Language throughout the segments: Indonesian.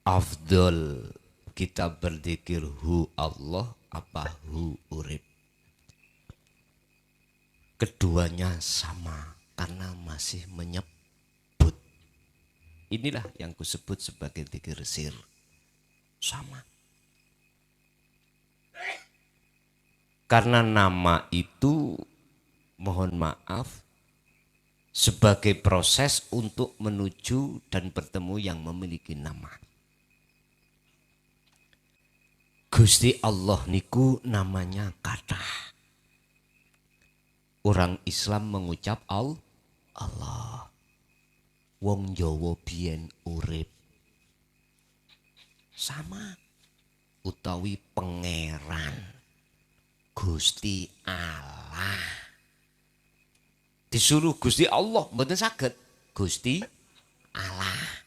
Afdol kita berzikir hu Allah apa hu urip. Keduanya sama karena masih menyebut. Inilah yang kusebut sebagai zikir sir. Sama. Karena nama itu mohon maaf sebagai proses untuk menuju dan bertemu yang memiliki nama. Gusti Allah niku namanya kathah. Orang Islam mengucap Allah. Wong Jawa biyen urip. Sama. Utawi pangeran. Gusti Allah. Disuruh Gusti Allah mboten saged. Gusti Allah.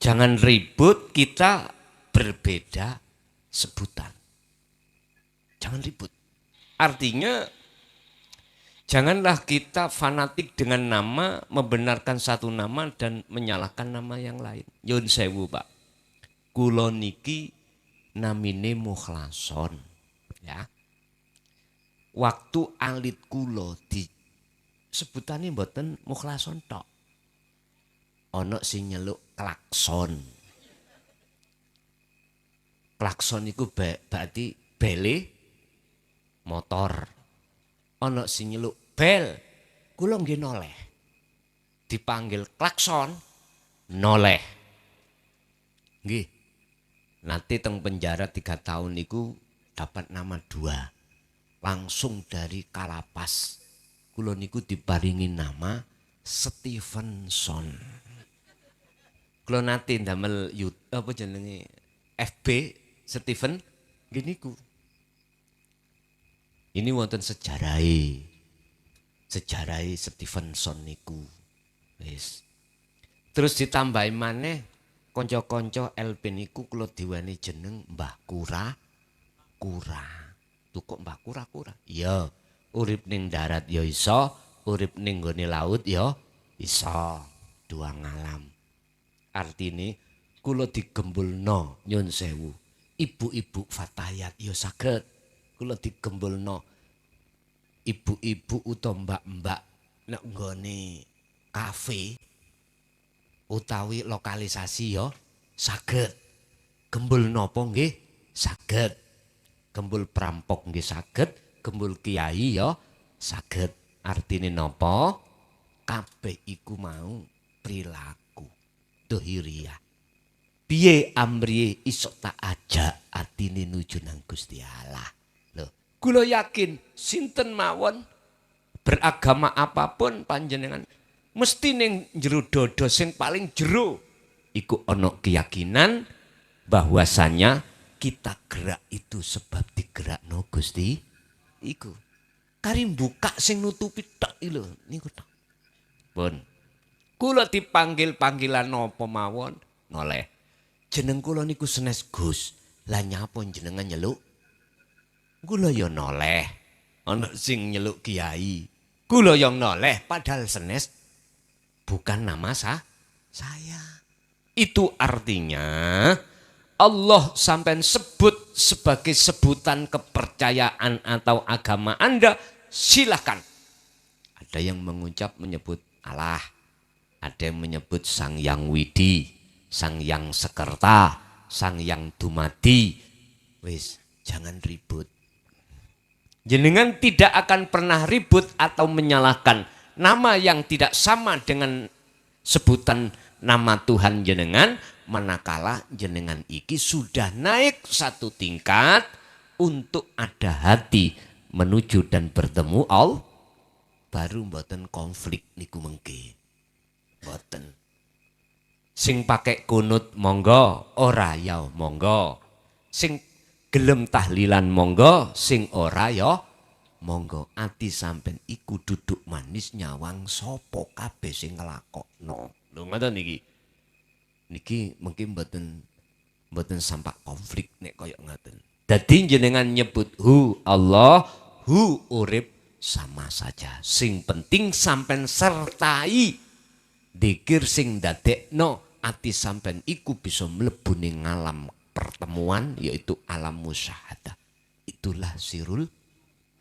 Jangan ribut, kita berbeda sebutan. Jangan ribut. Artinya janganlah kita fanatik dengan nama, membenarkan satu nama dan menyalahkan nama yang lain. Nyun sewu Pak. Kula niki namine Mukhlason. Ya. Waktu alit kula disebutane mboten Mukhlason tok. Ana sing nyeluk klakson. Klakson iku berarti bele motor. Ana sing nyeluk bel. Kula nggih noleh. Dipanggil klakson noleh. Nggih. Nanti teng penjara 3 tahun niku dapat nama 2. Langsung dari kalapas. Kula niku diparingi nama Stevenson. Kula nanti ndamel apa jenenge FB Steven nggih niku. Ini wonten sejarahe. Sejarahe Stevenson niku. Wis. Terus ditambahi maneh kanca-kanca LP niku kula diweni jeneng Mbah Kura. Tuh kok Mbah Kura? Iya, urip ning darat ya iso, urip ning nggone laut ya iso. Dua ngalam. Artine kula digembulno nyun sewu. Ibu-ibu fatayat ya saged. Kula digembulno ibu-ibu utawa mbak-mbak nek nggone kafe utawi lokalisasi ya saged. Gembul napa nggih saged. Gembul perampok nggih saged, gembul kiai ya saged. Artine napa? Kabeh iku mau perilaku dohiriyah. Piye amriye iso tak ajak atine nuju nang Gusti Allah. Lho, kula yakin sinten mawon beragama apapun panjenengan mesti ning jero dodo sing paling jero iku ana keyakinan bahwasanya kita gerak itu sebab digerakno Gusti iku. Karim buka sing nutupi tok lho niku tok. Pun. Kula dipanggil panggilan napa mawon noleh. Jeneng kula niku senes Gus. Lah nyapa jenengan nyeluk? Kula ya noleh. Ana sing nyeluk kiai. Kula yang noleh padahal senes bukan nama saya. Itu artinya Allah sampai sebut sebagai sebutan kepercayaan atau agama Anda, silakan. Ada yang menyebut Allah, ada yang menyebut Sang Yang Widi, Sang Yang Sekerta, Sang Yang Dumadi. Wis, jangan ribut. Jenengan tidak akan pernah ribut atau menyalahkan nama yang tidak sama dengan sebutan nama Tuhan jenengan, manakala jenengan iki sudah naik satu tingkat untuk ada hati menuju dan bertemu Allah, baru mboten konflik niku mengke. Mboten. Sing pakai kunut monggo, ora ya monggo. Sing gelem tahlilan monggo, sing ora ya monggo. Ati sampean iku duduk manis nyawang sapa kabeh sing nglakokno. Lho ngoten niki. Niki mungkin mboten sampak konflik nek kaya ngoten. Dadi jenengan nyebut hu Allah, hu urip sama saja. Sing penting sampean sertai dzikir sing dadekno ati sampean iku bisa mlebu ning alam pertemuan, yaitu alam musyahadah. Itulah sirul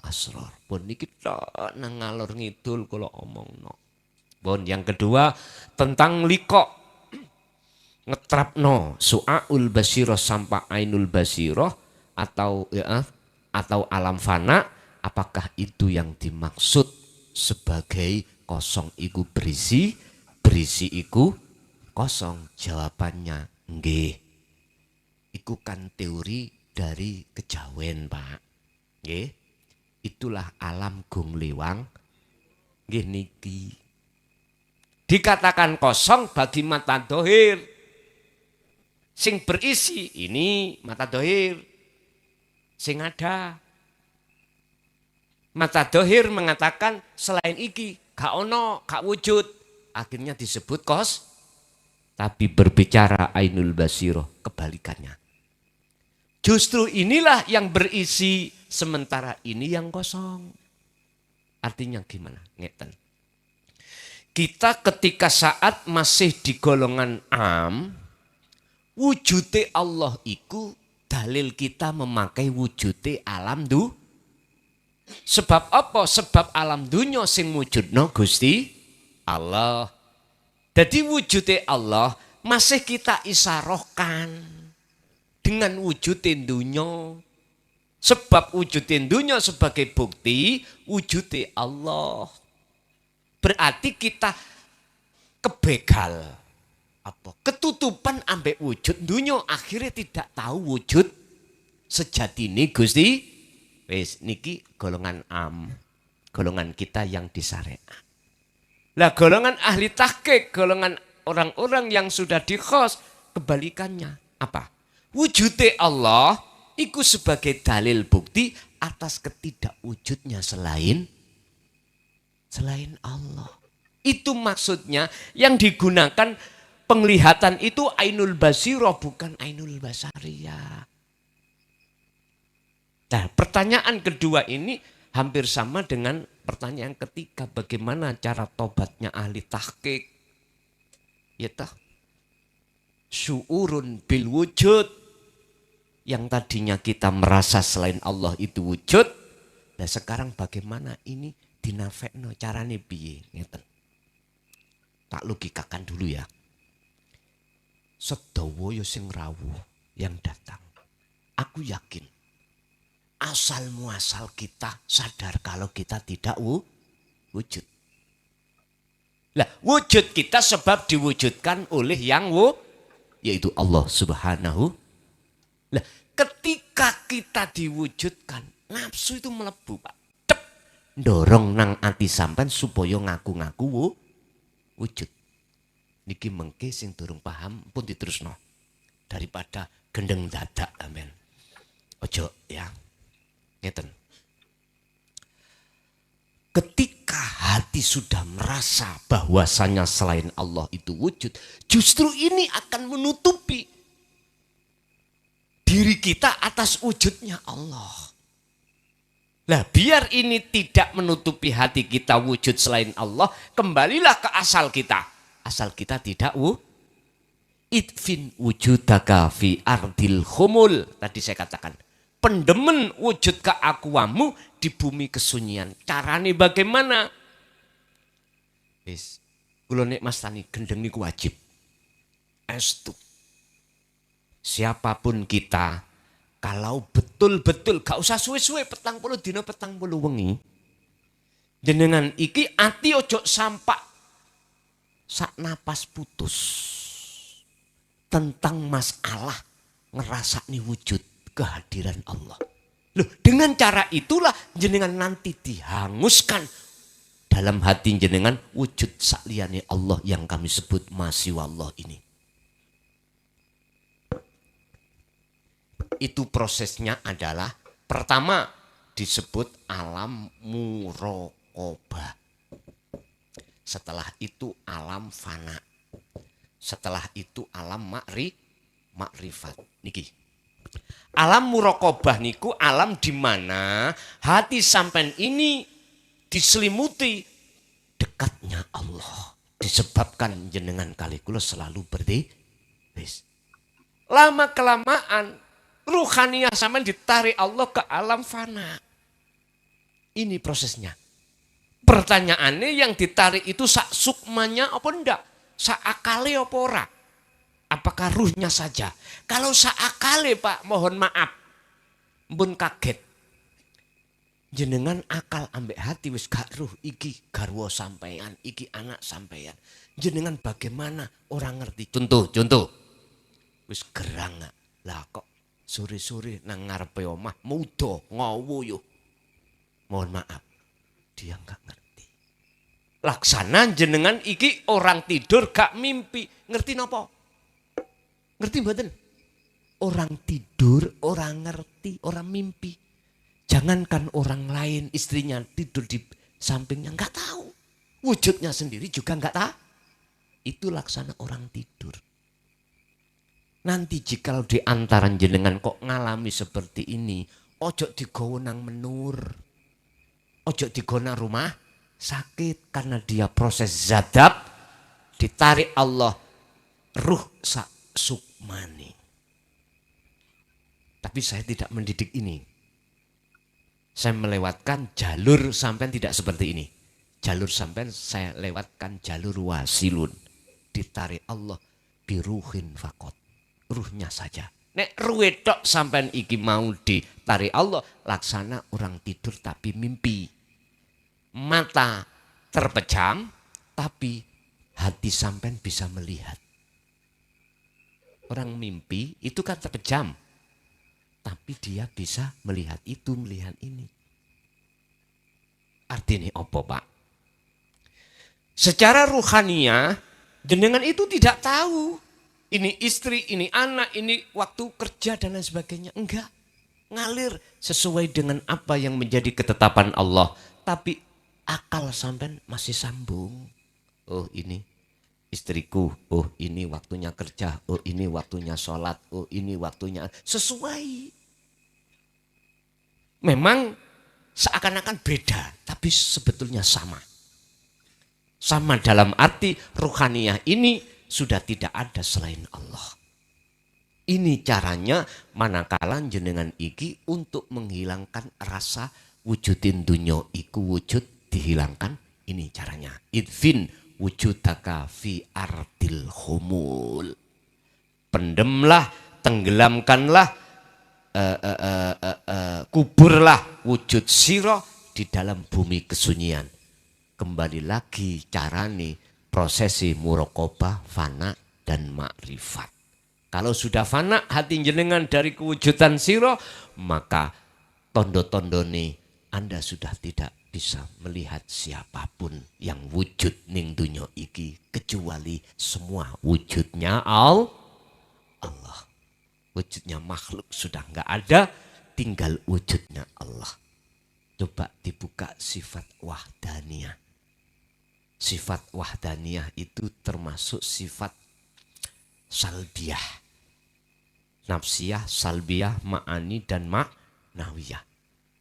asror. Pun niki tok nang ngalor ngidul kula omongno. Pun yang kedua tentang liqa. Ngetrapno su'aul basirah sampai ainul basirah atau atau alam fana, apakah itu yang dimaksud sebagai kosong iku berisi, berisi iku kosong? Jawabannya nggih. Iku kan teori dari kejawen, Pak. Nggih. Itulah alam gung liwang. Nggih niki. Dikatakan kosong bagi mata dohir. Sing berisi ini mata dohir. Sing ada. Mata dohir mengatakan selain iki gak ono, gak wujud. Akhirnya disebut kos. Tapi berbicara ainul basirah kebalikannya. Justru inilah yang berisi, sementara ini yang kosong. Artinya gimana? Ngeten. Kita ketika saat masih di golongan am, wujude Allah iku dalil kita memakai wujude alam du. Sebab apa? Sebab alam dunya sing wujudno Gusti Allah. Jadi wujude Allah masih kita isarohkan dengan wujude dunya. Sebab wujude dunya sebagai bukti wujude Allah. Berarti kita kebegal, apa? Ketutupan ambek wujud dunya, akhirnya tidak tahu wujud sejatine Gusti. Wis niki golongan am, golongan kita yang disyariat. Lah golongan ahli tahqiq, golongan orang-orang yang sudah dikhos, kebalikannya. Apa? Wujude Allah iku sebagai dalil bukti atas ketidakwujudnya selain Allah. Itu maksudnya yang digunakan penglihatan itu ainul basirah, bukan ainul basariyah. Nah, pertanyaan kedua ini hampir sama dengan pertanyaan ketiga. Bagaimana cara tobatnya ahli tahqiq? Ya tah. Syu'urun bil wujud. Yang tadinya kita merasa selain Allah itu wujud. Nah sekarang bagaimana ini dinafekno carane piye? Ngeten. Tak logikakan dulu ya. Sedawa ya sing rawuh yang datang. Aku yakin asal muasal kita sadar kalau kita tidak wujud. Lah wujud kita sebab diwujudkan oleh yang yaitu Allah Subhanahu. Lah ketika kita diwujudkan, nafsu itu melebu, Pak. Cep, dorong nang ati sampean supaya ngaku-ngaku wujud. Niki mengke sing durung paham pun diterusno. Daripada gendeng dadak, amen. Ojo ya. Ngeten. Ketika hati sudah merasa bahwasanya selain Allah itu wujud, justru ini akan menutupi diri kita atas wujudnya Allah. Lah biar ini tidak menutupi hati kita wujud selain Allah, kembalilah ke asal kita. Asal kita tidak idfin wujudaka fi ardil khumul. Tadi saya katakan, pendemen wujud keakuamu di bumi kesunyian. Carane bagaimana? Wis, kula nek Mas Tani gendeng niku wajib. Estu. Siapapun kita, kalau betul-betul gak usah suwe-suwe 40 dina 40 wengi. Jenengan iki ati ojo sampak sak napas putus tentang masalah ngerasani wujud kehadiran Allah. Loh, dengan cara itulah jenengan nanti dihanguskan dalam hati jenengan wujud sakliyane Allah yang kami sebut masih wallah ini. Itu prosesnya adalah pertama disebut alam muraqabah. Setelah itu alam fana. Setelah itu alam makrifat. Niki. Alam muraqabah niku alam di mana hati sampean ini diselimuti dekatnya Allah. disebabkan jenengan kali kula selalu wis. Lama kelamaan ruhaniyah sampean ditarik Allah ke alam fana. Ini prosesnya. Pertanyaannya yang ditarik itu sak sukmanya apa enggak? Sak akale apa ora? Apakah ruhnya saja? Kalau sak akale Pak, mohon maaf. Mbun kaget. Jenengan akal ambek hati wis gak ruh iki garwa sampeyan, iki anak sampeyan. Jenengan bagaimana orang ngerti? Contoh. Wis gerang gak? Lah kok sore-sore nang ngarepe omah muda ngowo yo. Mohon maaf. Dia gak ngerti. Laksana jenengan iki orang tidur gak mimpi. Ngerti napa? Ngerti mboten? Orang tidur, orang ngerti, orang mimpi. Jangankan orang lain, istrinya tidur di sampingnya nggak tahu. Wujudnya sendiri juga nggak tahu. Itu laksana orang tidur. Nanti jika di antara jenengan kok ngalami seperti ini, ojo digowo nang menur. Ojo digowo nang rumah sakit karena dia proses zadab ditarik Allah ruh sak sukmani. Tapi saya tidak mendidik ini. Saya melewatkan jalur sampean tidak seperti ini. Jalur sampean saya lewatkan jalur wasilun. Ditarik Allah biruhin fakot. Ruhnya saja. Nek ruhe tok sampean iki mau ditarik Allah. Laksana orang tidur tapi mimpi. Mata terpejam tapi hati sampean bisa melihat. Orang mimpi itu kan terpejam. Tapi dia bisa melihat itu, melihat ini. Artinya apa Pak? Secara ruhania, jenengan itu tidak tahu. Ini istri, ini anak, ini waktu kerja dan lain sebagainya. Enggak. Ngalir sesuai dengan apa yang menjadi ketetapan Allah. Tapi akal sampean masih sambung. Oh ini istriku, oh ini waktunya kerja, oh ini waktunya sholat, oh ini waktunya sesuai. Memang seakan-akan beda, tapi sebetulnya sama. Sama dalam arti ruhaniyah ini sudah tidak ada selain Allah. Ini caranya manakala jenengan iki untuk menghilangkan rasa wujudin dunya iku wujud dihilangkan. Ini caranya. Idfin wujudaka fi ardil humul. Pendemlah, tenggelamkanlah, kuburlah wujud siro di dalam bumi kesunyian. Kembali lagi carane prosesi muraqabah, fana dan makrifat. Kalau sudah fana hati jenengan dari kewujudan siro, maka tondo-tondone Anda sudah tidak bisa melihat siapapun yang wujud ning dunya iki kecuali semua wujudnya Allah. Wujudnya makhluk sudah enggak ada, tinggal wujudnya Allah. Coba dibuka sifat wahdaniyah. Sifat wahdaniyah itu termasuk sifat salbiyah. Nafsiyah, salbiyah, ma'ani dan ma'nawiyah.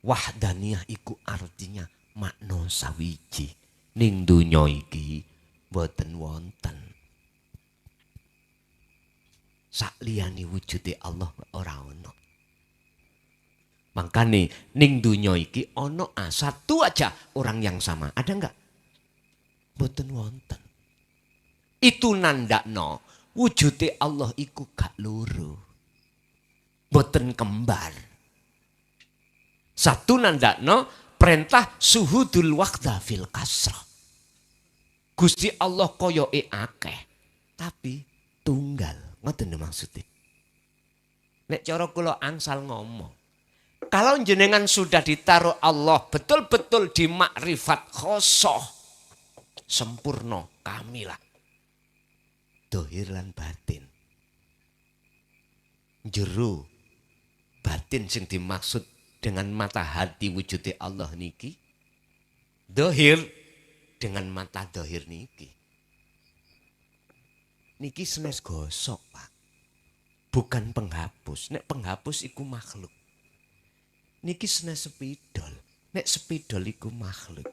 Wahdaniyah iku artinya makna sawiji. Ning dunya iki boten wonten sakliyane wujude Allah ora ono. Makane ning dunya iki ono satu aja orang yang sama. Ada enggak? Boten wonten. Itu nandakno wujude Allah iku gak loro. Boten kembar. Satu nandakno perintah suhudul waqda fil kasra. Gusti Allah koyoke akeh tapi tunggal. Ngoten maksudnya. Nek cara kula angsal ngomong. Kalau jenengan sudah ditaruh Allah betul-betul di makrifat khosoh. Sempurna, kamilah. Dohir lan batin. Jero batin sing dimaksud dengan mata hati wujudnya Allah niki. Dohir dengan mata dohir niki. Niki senes gosok Pak. Bukan penghapus. Nek penghapus iku makhluk. Niki senes spidol. Nek spidol iku makhluk.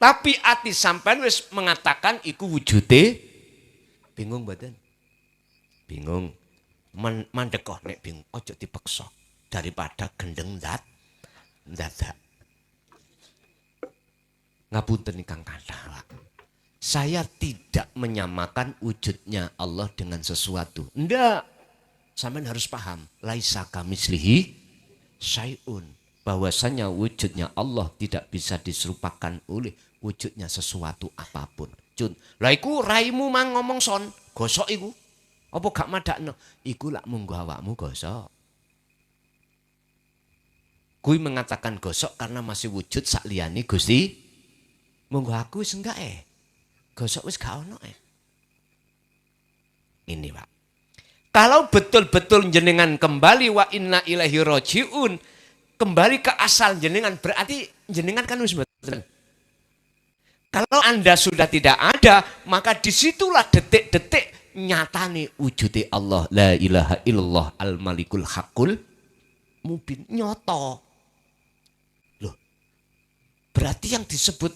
Tapi ati sampean wis mengatakan iku wujude bingung mboten? Bingung. Mandekoh nek bingung ojo dipeksa daripada gendeng dadak. Ngapunten Kang Kandha. Saya tidak menyamakan wujudnya Allah dengan sesuatu. Enggak. Sampean harus paham, laisa kamitslihi syai'un. Bahwasanya wujudnya Allah tidak bisa diserupakan oleh wujudnya sesuatu apapun. Cun, lah iku raimu mang ngomong son, gosok iku. Apa gak madakno? Iku lak munggo awakmu gosok. Kui mengatakan gosok karena masih wujud sak liyane Gusti. Munggo aku wis enggak gosok wis gak ono Ini Pak. Kalau betul-betul jenengan kembali wa inna ilaihi rajiun, kembali ke asal jenengan berarti jenengan kan wis mboten. Kalau Anda sudah tidak ada, maka disitulah detik-detik nyatane wujudnya Allah. La ilaha illallah al-malikul haqqul mubin. Nyoto. Loh, berarti yang disebut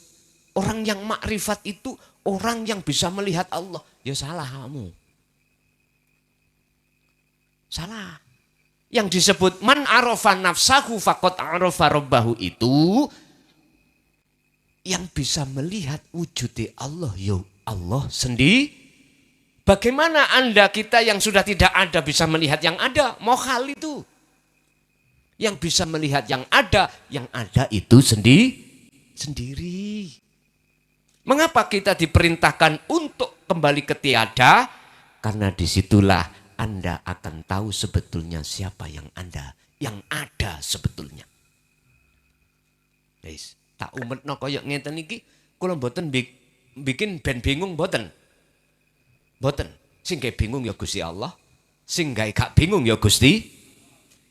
orang yang makrifat itu orang yang bisa melihat Allah. Ya salah kamu. Salah. Yang disebut man arafa nafsahu faqad arafa rabbahu itu yang bisa melihat wujudnya Allah, ya Allah sendiri. Bagaimana Anda kita yang sudah tidak ada bisa melihat yang ada? Mohal itu. Yang bisa melihat yang ada itu sendiri. Mengapa kita diperintahkan untuk kembali ke tiada? Karena disitulah Anda akan tahu sebetulnya siapa yang ada sebetulnya. Guys. Tak umetno kaya ngeten iki kula mboten bikin ben bingung mboten. Mboten. Sing gawe bingung ya Gusti Allah, sing gawe gak bingung ya Gusti.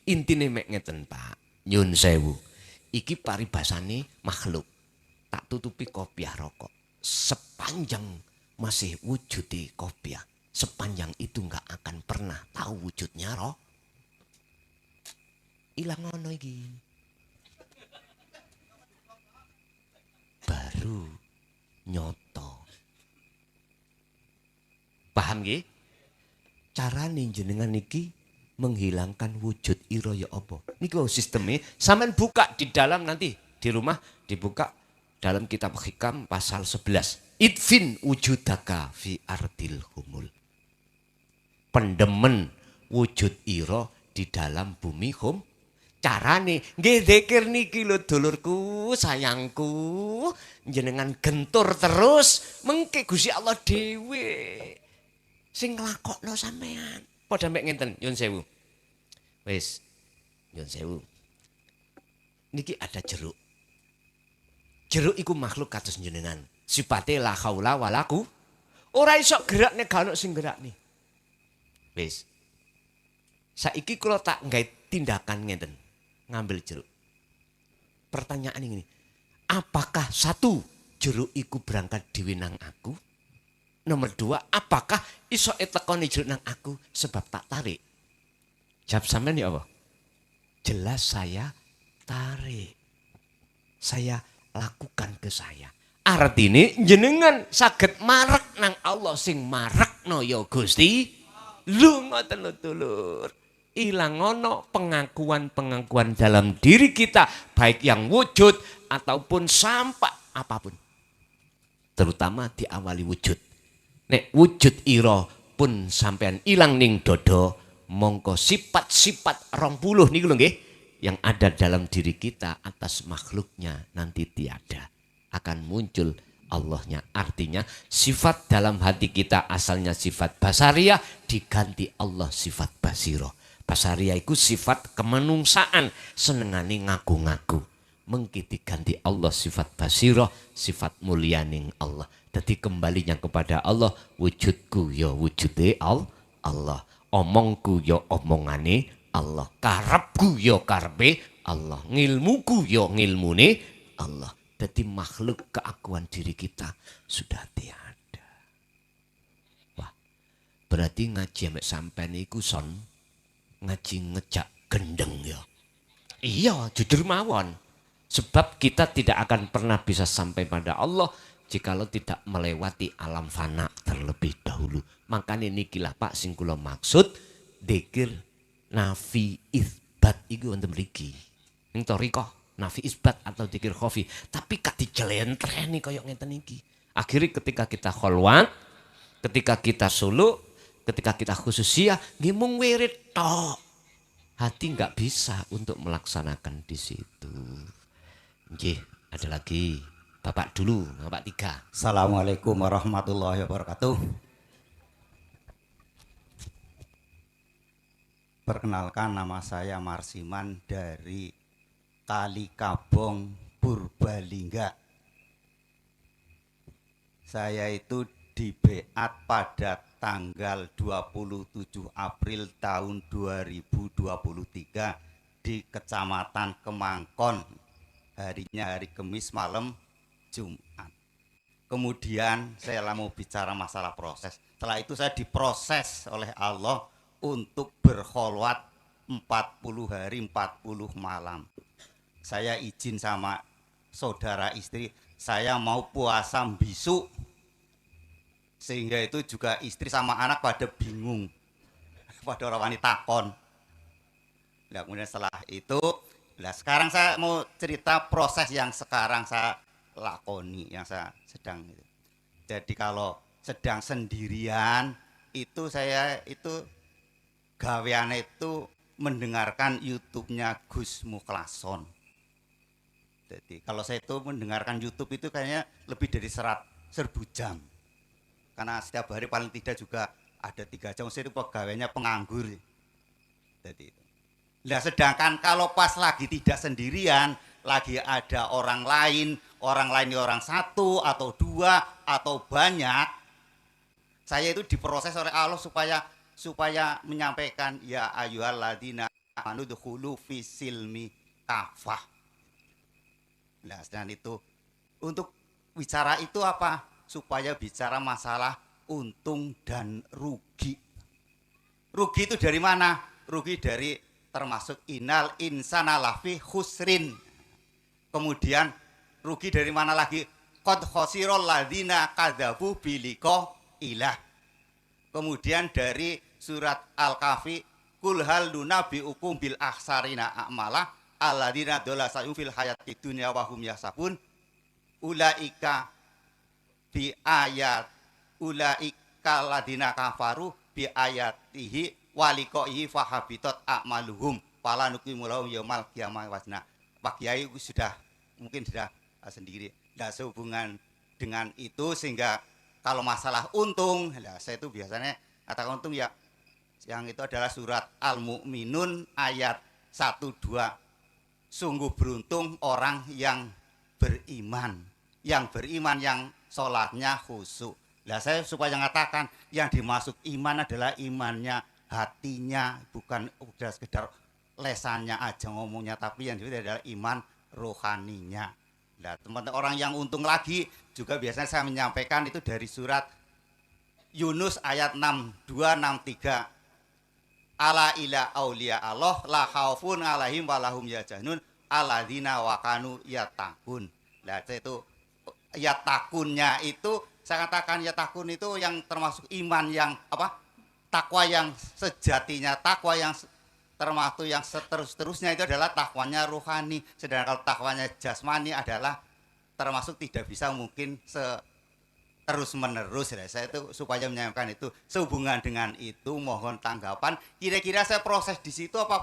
Intine mek ngeten, Pak. Nyun sewu. Iki paribasane makhluk. Tak tutupi kopiah rokok. Sepanjang masih wujude kopiah, sepanjang itu enggak akan pernah tahu wujudnya roh. Ilang ngono iki. Baru nyoto. Paham nggih? Carane jenengan niki menghilangkan wujud ira ya apa? Niki sistemnya sampean buka di dalam nanti di rumah dibuka dalam kitab Hikam pasal 11. Idfin wujudaka fi ardil humul. Pendemen wujud ira di dalam bumi hum. Carane nggih zikir niki lho dulurku, sayangku, jenengan gentur terus mengke Gusti Allah dhewe sing nglakokno sampean. Padha mek ngenten, nyun sewu. Wis, nyun sewu. Niki ada jeruk. Jeruk iku makhluk kados jenengan. Sifate la haula wala quwwata. Ora iso gerak nek gak ono sing gerakne. Wis. Saiki kula tak nggawe tindakan ngenten. Ngambil jeruk. Pertanyaan ini, apakah satu jeruk iku berangkat dhewe nang aku? Nomor dua, apakah iso tekoni jeruk nang aku sebab tak tarik? Jawab sampean ya apa? Jelas saya tarik. Saya lakukan ke saya. Artine jenengan saged marek nang Allah sing marekno ya Gusti. Lu ngoten lho dulur. Ilang ono pengakuan-pengakuan dalam diri kita, baik yang wujud ataupun sampai apapun. Terutama diawali wujud. Nek wujud ira pun sampean ilang ning dodo, mongko sifat-sifat 20 niku lho nggih yang ada dalam diri kita atas makhluknya nanti tiada. Akan muncul Allahnya. Artinya sifat dalam hati kita asalnya sifat basariyah diganti Allah sifat basiro. Basariyah itu sifat kemenungsaan, senengane ngaku-ngaku. Mengki diganti Allah sifat basiro, sifat mulyaning Allah. Jadi kembalinya kepada Allah, wujudku ya wujude Allah. Omongku ya omongane Allah. Karepku ya karepe Allah. Ngilmuku ya ngilmune Allah. Jadi makhluk keakuan diri kita sudah tiada. Wah, berarti ngaji ambek sampean iku son ngaji ngejak gendeng ya. Iya, jujur mawon. Sebab kita tidak akan pernah bisa sampai pada Allah jikalau tidak melewati alam fana terlebih dahulu. Makanya nikilah Pak sing kula maksud dzikir nafi isbat iku wonten mriki. Ning thariqah nafi isbat atau dzikir khafi, tapi gak dijelentreni kaya ngeten iki. Akhirnya ketika kita kholwat, ketika kita suluk, ketika kita khususiyah, nggih mung wirid tok. Hati nggak bisa untuk melaksanakan di situ. Nggih, ada lagi. Bapak dulu, Bapak 3. Assalamualaikum warahmatullahi wabarakatuh. Perkenalkan, nama saya Marsiman dari Kalikabong, Purbalingga. Saya itu di beat pada tanggal 27 April tahun 2023 di Kecamatan Kemangkon. Harinya hari Kamis malam Jumat. Kemudian saya mau bicara masalah proses. Setelah itu saya diproses oleh Allah untuk berkholwat 40 hari 40 malam. Saya izin sama saudara istri, saya mau puasa bisu. Sehingga itu juga istri sama anak pada bingung. Pada orang wanita takon. Nah, kemudian setelah itu, nah sekarang saya mau cerita proses yang sekarang saya lakoni, yang saya sedang. Jadi kalau sedang sendirian, itu saya itu gaweane itu mendengarkan YouTube-nya Gus Mukhlason. Jadi kalau saya itu mendengarkan YouTube itu kayaknya lebih dari 1000 jam. Karena setiap hari paling tidak juga ada 3 jam. Saya itu pegawainya penganggur. Jadi itu. Nah, sedangkan kalau pas lagi tidak sendirian, lagi ada orang lain orang satu atau 2 atau banyak, saya itu diproses oleh Allah supaya menyampaikan ya ayyuhalladzina amanu dkhulu fis silmi kafah. Nah, dan itu untuk bicara itu apa? Supaya bicara masalah untung dan rugi. Rugi itu dari mana? Rugi dari termasuk innal insana lafi khusrin. Kemudian rugi dari mana lagi? Qad khasirul ladzina kadzabu biliqa ilah. Kemudian dari surat Al-Kahfi, kul hal nunabbiukum bil akhsarina a'mala alladzina dhalla sa'yuhum fil hayatid dunya wa hum yahsabun ulaika bi ayat ulaika ladina kafaru bi ayatihi waliqaihi fahabitat a'maluhum fala nuqimu lahum yaumal qiyamah wazna. Pak Kiai mungkin sudah sendiri. Nah, sehubungan dengan itu sehingga kalau masalah untung, nah saya itu biasanya katakan untung ya yang itu adalah surat Al-Mu'minun ayat 1-2. Sungguh beruntung orang yang beriman yang sholatnya khusyuk. Nah, saya supaya mengatakan yang dimaksud iman adalah imannya hatinya, bukan udah sekedar lesannya aja ngomongnya, tapi yang itu adalah iman rohaninya. Nah, teman-teman orang yang untung lagi juga biasanya saya menyampaikan itu dari surat Yunus ayat 62-63. Ala ila aulia Allah la khaufun alaihim walahum yahzanun alladzina wa kanu yattaqun. Nah, itu ya takunnya itu saya katakan ya takun itu yang termasuk iman yang apa? Takwa yang sejatinya, takwa yang termasuk yang seterusnya itu adalah takwanya rohani. Sedangkan kalau takwanya jasmani adalah termasuk tidak bisa mungkin terus menerus. Ya. Saya itu supaya menyampaikan itu sehubungan dengan itu mohon tanggapan. Kira-kira saya proses di situ apa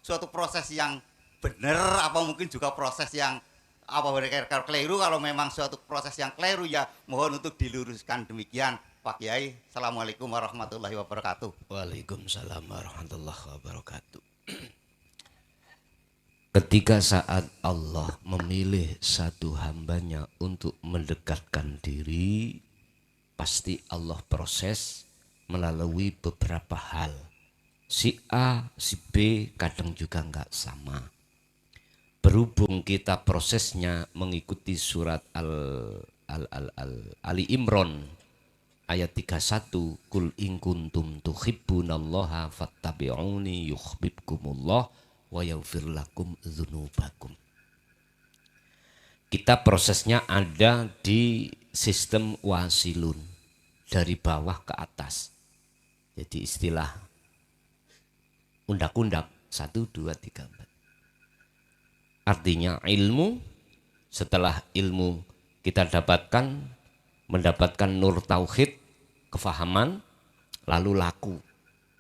suatu proses yang benar apa mungkin juga proses yang apa mereka keliru. Kalau memang suatu proses yang keliru ya mohon untuk diluruskan. Demikian Pak Kiai. Assalamualaikum warahmatullahi wabarakatuh. Waalaikumsalam warahmatullahi wabarakatuh. Ketika saat Allah memilih satu hambanya untuk mendekatkan diri, pasti Allah proses melalui beberapa hal. Si A, si B kadang juga nggak sama. Berhubung kita prosesnya mengikuti surat Ali Imran ayat 31, kul in kuntum tuhibbunallaha fattabi'uni yuhibbukumullah wa yaghfir lakum dzunubakum. Kita prosesnya ada di sistem wasilun, dari bawah ke atas. Jadi istilah undak-undak 1, 2, 3, 4. Artinya ilmu, setelah ilmu kita mendapatkan nur tauhid, kefahaman, lalu laku.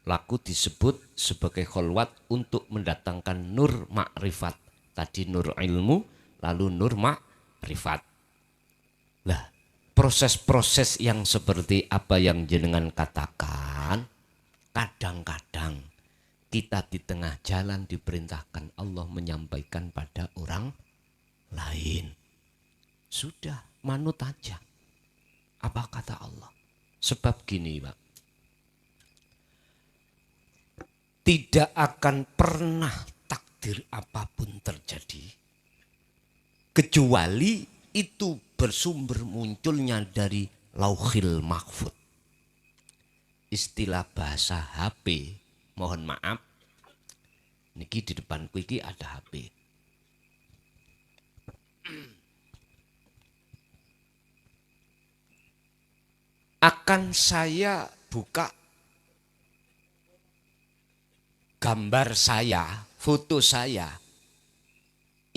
Laku disebut sebagai kholwat untuk mendatangkan nur makrifat. Tadi nur ilmu, lalu nur makrifat. Lah, proses-proses yang seperti apa yang jenengan katakan, kadang-kadang kita di tengah jalan diperintahkan Allah menyampaikan pada orang lain. Sudah, manut aja. Apa kata Allah? Sebab gini, Pak. Tidak akan pernah takdir apapun terjadi kecuali itu bersumber munculnya dari Lauhil Mahfud. Istilah bahasa HP, mohon maaf, niki di depanku iki ada HP. Akan saya buka gambar saya, foto saya,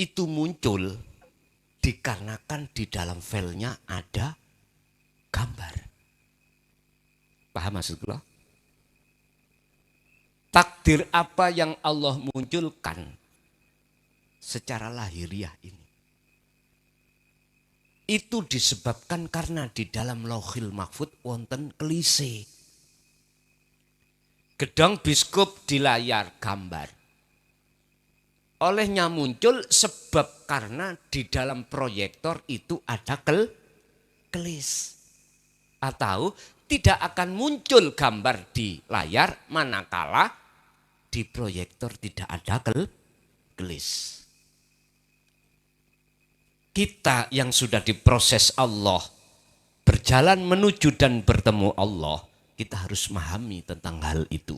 itu muncul dikarenakan di dalam filenya ada gambar. Paham maksudku? Takdir apa yang Allah munculkan secara lahiriah ini, itu disebabkan karena di dalam Lauhil Mahfud wonten klise. Gedong biskup di layar gambar. Olehnya muncul sebab karena di dalam proyektor itu ada kelis. Atau tidak akan muncul gambar di layar manakala di proyektor tidak ada kelis. Kita yang sudah diproses Allah, berjalan menuju dan bertemu Allah, kita harus memahami tentang hal itu.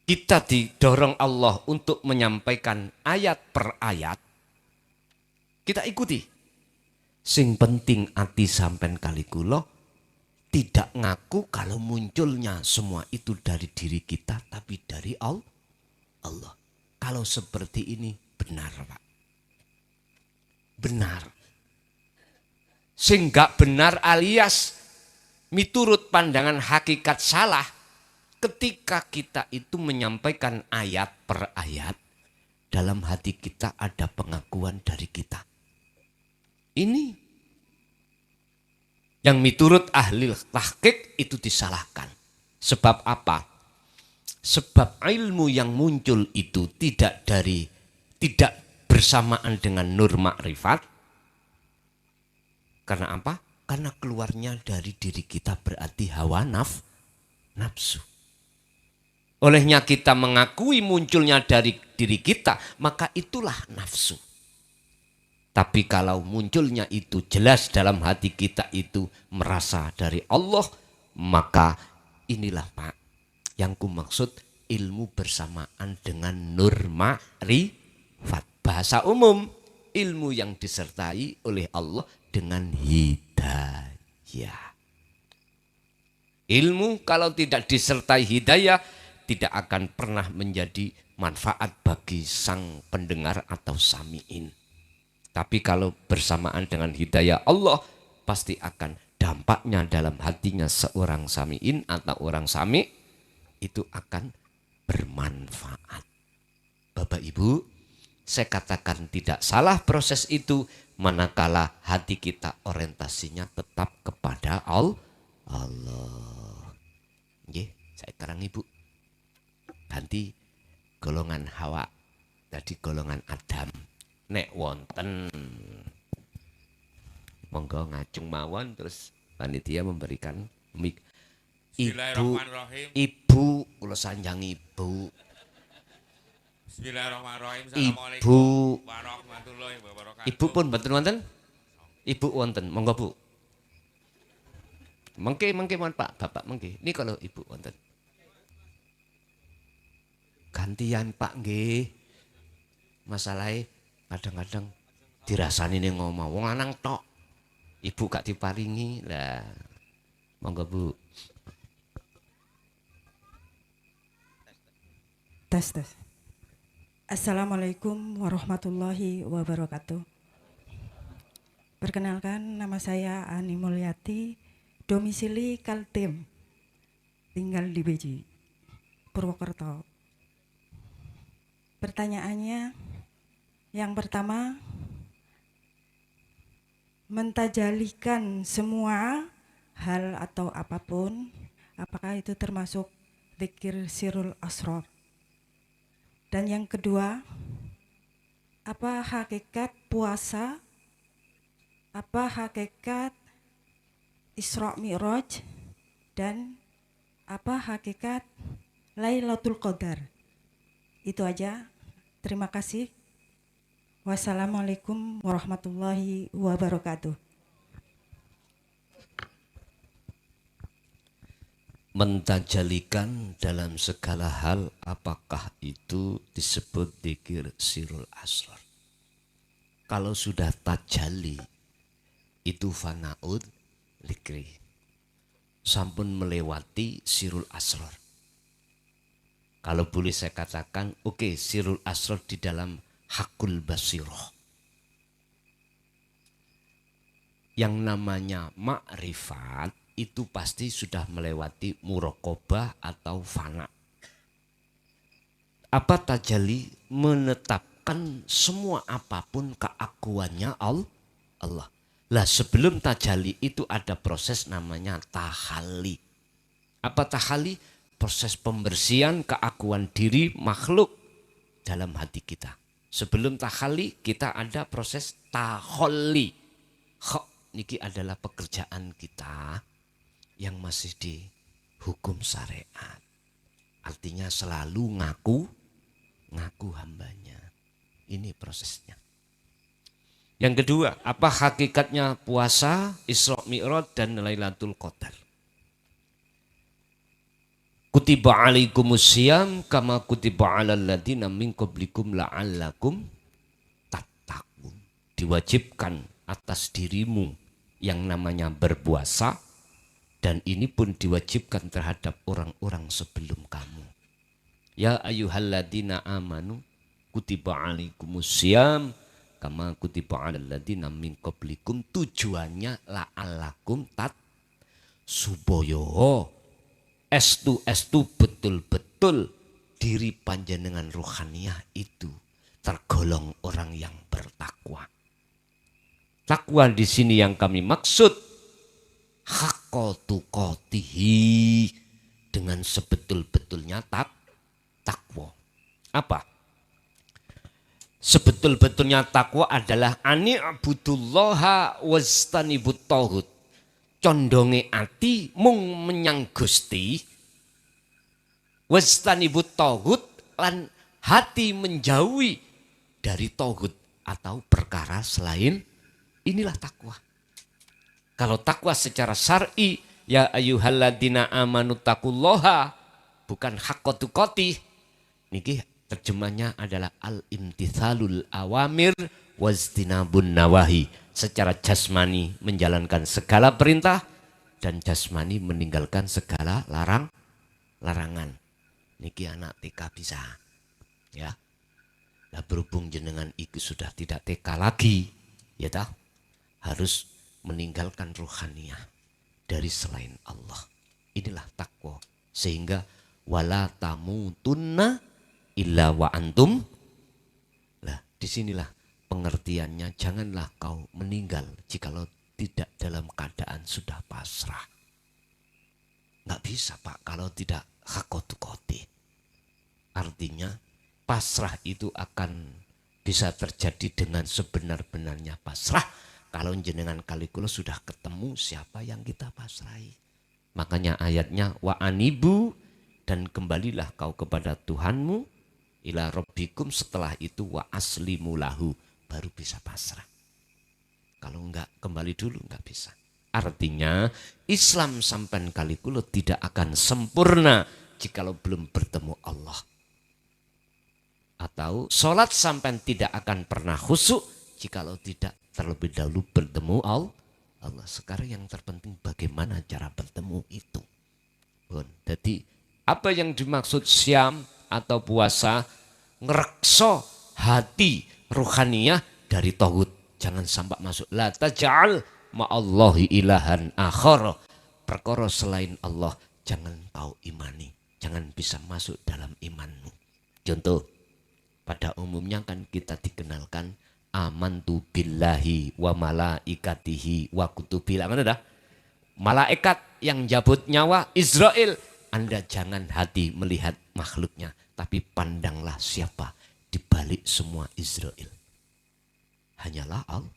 Kita didorong Allah untuk menyampaikan ayat per ayat. Kita ikuti. Sing penting ati sampen kali kula tidak ngaku kalau munculnya semua itu dari diri kita, tapi dari Allah. Kalau seperti ini benar, Pak. Benar. Sing gak benar alias miturut pandangan hakikat salah, ketika kita itu menyampaikan ayat per ayat, dalam hati kita ada pengakuan dari kita. Ini yang miturut ahli tahqiq itu disalahkan. Sebab apa? Sebab ilmu yang muncul itu tidak bersamaan dengan nur makrifat. Karena apa? Karena keluarnya dari diri kita berarti hawa nafsu. Olehnya kita mengakui munculnya dari diri kita, maka itulah nafsu. Tapi kalau munculnya itu jelas dalam hati kita itu merasa dari Allah, maka inilah Pak yang ku maksud ilmu bersamaan dengan nur ma'rifat. Bahasa umum, ilmu yang disertai oleh Allah dengan hidayah. Ilmu kalau tidak disertai hidayah tidak akan pernah menjadi manfaat bagi sang pendengar atau sami'in. Tapi kalau bersamaan dengan hidayah Allah, pasti akan dampaknya dalam hatinya seorang sami'in atau orang sami' itu akan bermanfaat. Bapak Ibu, saya katakan tidak salah proses itu manakala hati kita orientasinya tetap kepada Allah. Nggih, saya karang Ibu. Ganti golongan Hawa, tadi golongan Adam. Nek wonten monggo ngajeng mawon, terus panitia memberikan mik. Ibu kula sanjang Ibu. Bismillahirrahmanirrahim. Ibu Warahmatullahi wabarakatuh. Ibu pun mboten wonten? Ibu wonten, monggo Bu. Mengke mohon Pak, Bapak mengke. Ini kalau Ibu wonten. Gantian Pak nggih. Masalahnya kadang-kadang dirasani ning ngomong wong lanang tok. Ibu gak diparingi. Lah monggo Bu. Tes. Assalamualaikum warahmatullahi wabarakatuh. Perkenalkan, nama saya Ani Mulyati, domisili Kaltim, tinggal di Beji, Purwokerto. Pertanyaannya, yang pertama, mentajalikan semua hal atau apapun, apakah itu termasuk dzikir sirul asrar? Dan yang kedua, apa hakikat puasa, apa hakikat Isra Mi'raj, dan apa hakikat Lailatul Qadar? Itu aja. Terima kasih. Wassalamualaikum warahmatullahi wabarakatuh. Mentajalikan dalam segala hal, apakah itu disebut dzikir sirul asrar? Kalau sudah tajali itu fanaud dzikri, sampun melewati sirul asrar. Kalau boleh saya katakan, oke, sirul asrar di dalam hakul basiroh. Yang namanya makrifat itu pasti sudah melewati muraqabah atau fana. Apa tajali? Menetapkan semua apapun keakuannya Allah. Lah sebelum tajali itu ada proses namanya tahalli. Apa tahalli? Proses pembersihan keakuan diri makhluk dalam hati kita. Sebelum tahalli kita ada proses taholli. Niki adalah pekerjaan kita yang masih di hukum syariat. Artinya selalu ngaku hambanya. Ini prosesnya. Yang kedua, apa hakikatnya puasa, Isra Mi'raj dan Lailatul Qadar? Kutiba alaikumusiyam kama kutiba alal ladina min qablikum la'allakum tattaqun. Diwajibkan atas dirimu yang namanya berpuasa, dan ini pun diwajibkan terhadap orang-orang sebelum kamu. Ya ayyuhalladzina amanu kutiba alaikumusiyam kama kutiba alal ladzina min qablikum. Tujuannya la'allakum tat supaya estu betul-betul diri panjenengan ruhaniyah itu tergolong orang yang bertakwa. Takwa di sini yang kami maksud haqqa tuqatihi, dengan sebetul-betulnya takwa. Apa? Sebetul-betulnya takwa adalah ani'budullaha wastanibut tauhid. Condonge ati mung menyang Gusti, wastanibut tauhid, lan hati menjauhi dari tauhid atau perkara selain. Inilah takwa. Kalau takwa secara syar'i, ya ayyuhalladzina amanu taqullaha, bukan haqqa tuqatih. Niki terjemahnya adalah al-imtithalul awamir wajtinabun nawahi. Secara jasmani menjalankan segala perintah dan jasmani meninggalkan segala larangan. Niki anak TK bisa. Ya. Nah, berhubung jenengan itu sudah tidak TK lagi, ya tah? Harus meninggalkan ruhaniyah dari selain Allah. Inilah takwa. Sehingga wala tamutunna illa wa antum. Lah, disinilah pengertiannya, janganlah kau meninggal jikalau tidak dalam keadaan sudah pasrah. Nggak bisa Pak kalau tidak hakotukoti. Artinya pasrah itu akan bisa terjadi dengan sebenar-benarnya pasrah kalau jenengan kalikulo sudah ketemu siapa yang kita pasrahi. Makanya ayatnya wa anibu, dan kembalilah kau kepada Tuhanmu, ila rabbikum, setelah itu wa aslimu lahu, baru bisa pasrah. Kalau enggak kembali dulu enggak bisa. Artinya Islam sampai kalikulo tidak akan sempurna jikalau belum bertemu Allah. Atau sholat sampai tidak akan pernah khusyuk jikalau tidak terlebih dahulu bertemu Allah. Sekarang yang terpenting bagaimana cara bertemu itu. Jadi apa yang dimaksud siam atau puasa, ngerekso hati ruhaniyah dari tauhid. Jangan sampai masuk la taj'al ma'allahi ilahan akhar. Perkara selain Allah jangan kau imani. Jangan bisa masuk dalam imanmu. Contoh, pada umumnya kan kita dikenalkan amantu billahi wa malaikatihi wa kutubil. Mana dah? Malaikat yang jabut nyawa Israel. Anda jangan hati melihat makhluknya, tapi pandanglah siapa di balik semua Israel. Hanyalah Allah.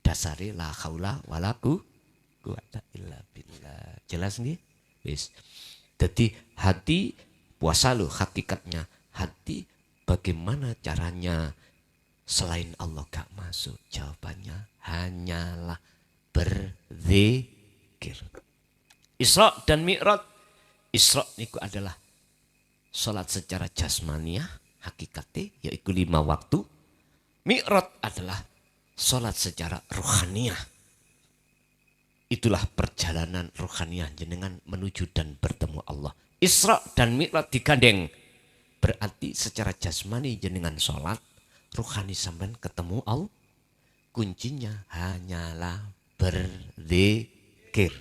Dasari la haula wala quwata illa billah. Jelas nih? Yes. Jadi hati puasa lo hakikatnya. Hati bagaimana caranya selain Allah gak masuk? Jawabannya hanyalah berzikir. Isra dan Mi'raj. Isra itu adalah salat secara jasmaniah, hakikatnya yaitu 5 waktu. Mi'raj adalah salat secara rohaniah. Itulah perjalanan rohaniah jenengan menuju dan bertemu Allah. Isra dan Mi'raj digandeng. Berarti secara jasmani jenengan sholat, rohani sampean ketemu Allah. Kuncinya hanyalah berzikir.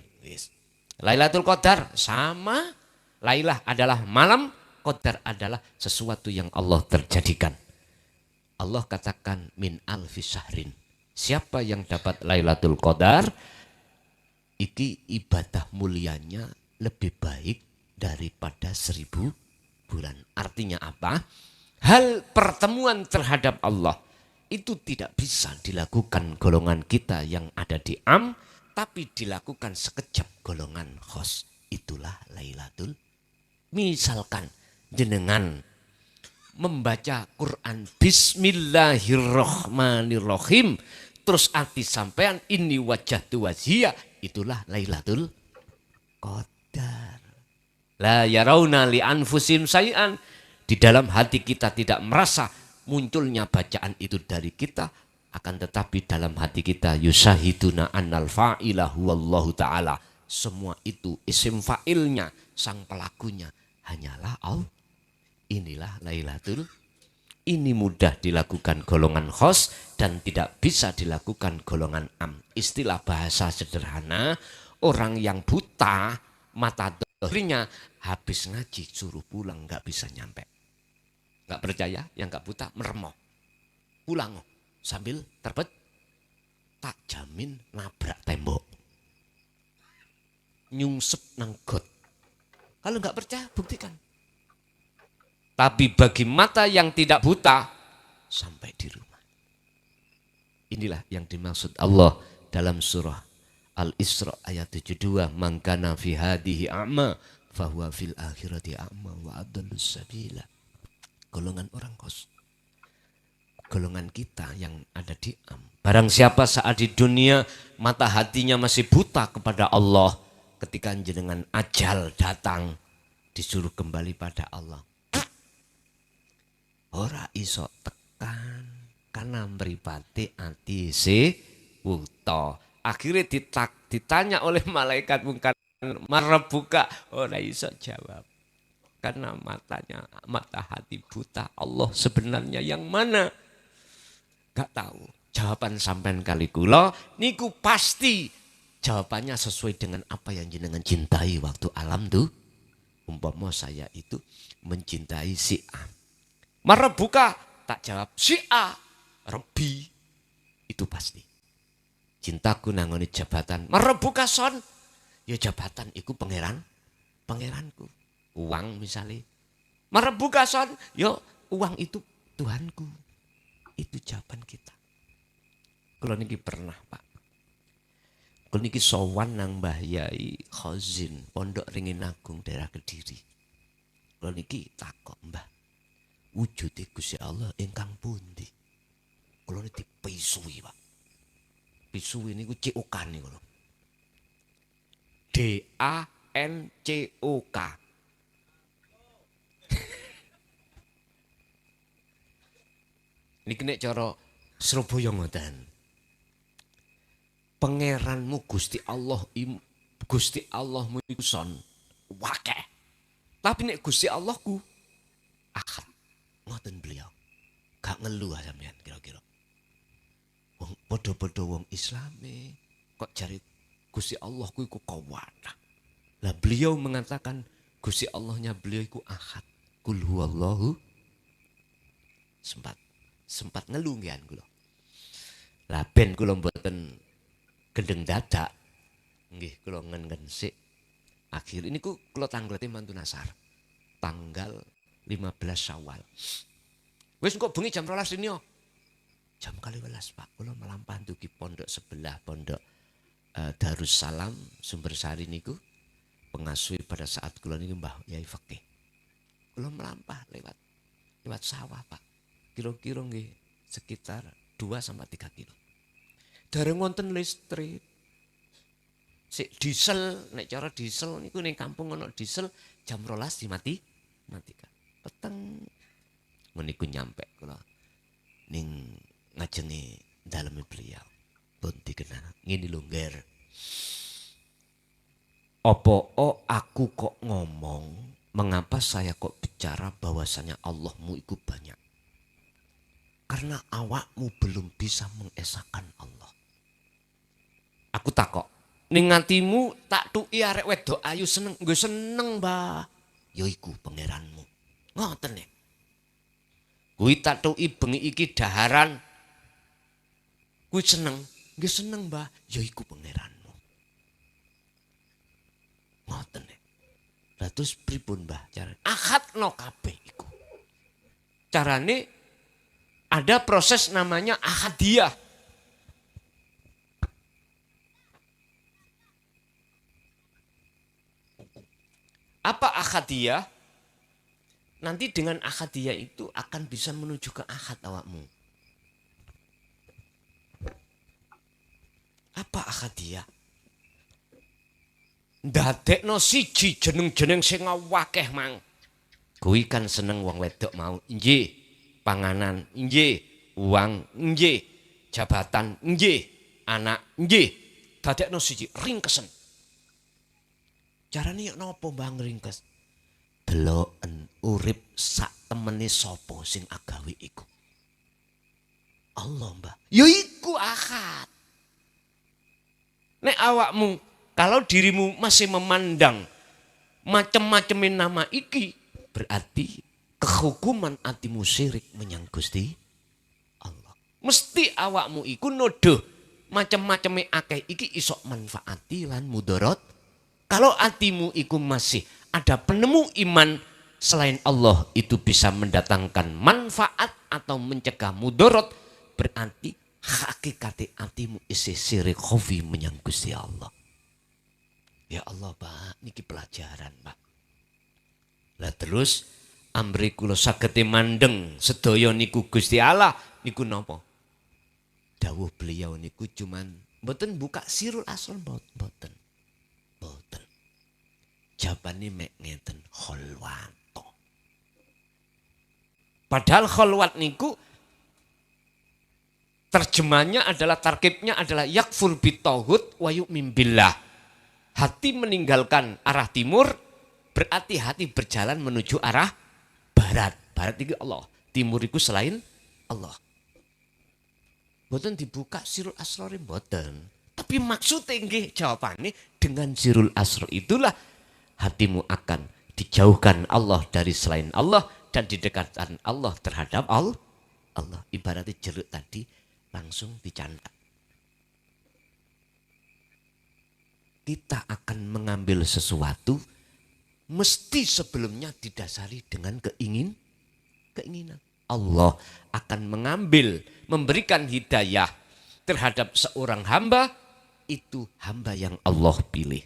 Lailatul Qadar sama. Lailah adalah malam, Qadar adalah sesuatu yang Allah terjadikan. Allah katakan min alfi syahrin. Siapa yang dapat Lailatul Qadar, iki ibadah mulianya lebih baik daripada 1000 bulan. Artinya apa? Hal pertemuan terhadap Allah itu tidak bisa dilakukan golongan kita yang ada di am, tapi dilakukan sekejap golongan khos. Itulah Lailatul. Misalkan jenengan membaca Quran Bismillahirrahmanirrahim, terus arti sampean ini wajah wajhiya, itulah Lailatul Qadar. La yarawna li anfusim say'an. Di dalam hati kita tidak merasa munculnya bacaan itu dari kita, akan tetapi dalam hati kita yusahiduna annal fa'ilah huwallahu ta'ala. Semua itu isim fa'ilnya, sang pelakunya hanyalah Allah. Inilah Lailatul. Ini mudah dilakukan golongan khos dan tidak bisa dilakukan golongan am. Istilah bahasa sederhana, orang yang buta mata dohirnya habis ngaji suruh pulang nggak bisa nyampe. Nggak percaya yang nggak buta meremok. Pulang sambil terpet, tak jamin nabrak tembok. Nyungsep nang got. Kalau nggak percaya buktikan. Tapi bagi mata yang tidak buta, sampai di rumah. Inilah yang dimaksud Allah dalam surah Al-Isra ayat 72. Man kana fi hadhihi a'ma fahuwa fil akhirati a'ma wa adallus sabila. Golongan orang kos. Golongan kita yang ada di am. Barang siapa saat di dunia mata hatinya masih buta kepada Allah, ketika jenengan ajal datang disuruh kembali pada Allah, ora iso tekan karena mripate ati se wuta. Akhirnya ditanya oleh malaikat mungkar marbuka, ora iso jawab karena mata hati buta. Allah sebenarnya yang mana? Gak tahu. Jawaban sampean kali kula niku pasti jawabannya sesuai dengan apa yang jenengan cintai waktu alam tuh. Umpama saya itu mencintai si A. Marbuka, tak jawab si A, Rabbi. Itu pasti. Cintaku nangoni jabatan. Marbuka son, ya jabatan iku pangeranku. Uang misalnya. Marbuka son, ya uang itu Tuhanku. Itu jawaban kita. Kalau niki pernah Pak. Kalau niki sowan nang Mbah Yai Khazin, Pondok Ringin Agung daerah Kediri. Kalau niki takok Mbah, wujude Gusti Allah ingkang pundi? Kula niki dipisui, Pak. Pisui niku COK niku lho. DANCOK. Niki nek cara Surabaya ngoten. Pangeranmu Gusti Allah Gusti Allahmu iku son wakeh. Tapi nek Gusti Allahku Ahad. Ngoten beliau. Gak ngeluh sampean kira-kira. Wong padha-padha wong Islame kok jari Gusti Allahku iku kuwat. Lah beliau mengatakan Gusti Allahnya beliau iku Ahad. Qul huwallahu. Sempat ngeluh ngian kula. Lah ben kula mboten gendeng dadak. Nggih kula ngen-ngen sik. Akhir ini kula tanglete mantu nasar. Tanggal 15 Syawal. Wis kok bengi jam 12 ini yo. Jam 12 Pak, kula melampah dugi pondok sebelah, pondok Darussalam Sumbersari niku. Pengasuh pada saat kula niku Mbah Yai Fakih. Kula melampah lewat sawah Pak. Kira-kira nggih sekitar 2 sampai 3 kilo. Dereng wonten listrik. Sik diesel, nek cara diesel niku ning kampung ana diesel jam 12 dimatikan. Peteng meniku nyampe kula ning ngajenge daleme beliau. Pun dikenal ngene lho ngger. Apa aku kok ngomong, mengapa saya kok bicara bahwasanya Allahmu itu banyak? Karena awakmu belum bisa mengesahkan Allah. Aku takok, ning atimu tak tuki arek wedok ayu seneng, nggo seneng, Mbah. Ya iku pangeranmu. Ngoten nek. Kuwi tak tuki bengi iki daharan. Kuwi seneng, nggih seneng, Mbah. Ya iku pangeranmu. Ngoten nek. Lah terus pripun, Mbah? Carane ahadno kabeh iku. Carane ada proses namanya ahadiyah. Apa ahadiyah? Nanti dengan ahadiyah itu akan bisa menuju ke ahad awakmu. Apa ahadiyah? Ndadekno siji jeneng-jeneng sing akeh mang. Kuwi kan seneng wong wedok mau. Nggih, panganan, nggih, uang, nggih, jabatan, nggih, anak, nggih. Dadekno siji ringkesen. Carane yo napa Mbah ringkes? Deloken urip sak temene sapa sing agawe iku. Allah, Mbah. Ya iku ahad. Nek awakmu kalau dirimu masih memandang macam-macamin nama iki, berarti kehukuman atimu syirik menyang Gusti Allah. Mesti awakmu iku nuduh macam-macame akeh iki isok manfaati lan mudarat. Kalau atimu iku masih ada penemu iman selain Allah itu bisa mendatangkan manfaat atau mencegah mudarat, berarti hakikate atimu isi syirik khafi menyang Gusti Allah. Ya Allah, Pak, niki pelajaran, Pak. Lah terus amri kula saged mandeng sedaya niku Gusti Allah niku napa? Dawuh beliau niku cuman mboten buka sirul asal mboten. Mboten. Jawabane mek ngeten kholwato. Padahal kholwat niku terjemahnya adalah tarkibnya adalah yakfur bitauhid wa yu'min billah. Hati meninggalkan arah timur berarti hati berjalan menuju arah barat. Barat itu Allah, timur itu selain Allah. Mboten dibuka sirul asrar mboten. Tapi maksudnya nggih jawabane dengan sirul asrar itulah hatimu akan dijauhkan Allah dari selain Allah dan didekatkan Allah terhadap Allah. Ibaratnya jeruk tadi langsung dicantak. Kita akan mengambil sesuatu mesti sebelumnya didasari dengan keinginan. Allah akan memberikan hidayah terhadap seorang hamba, itu hamba yang Allah pilih.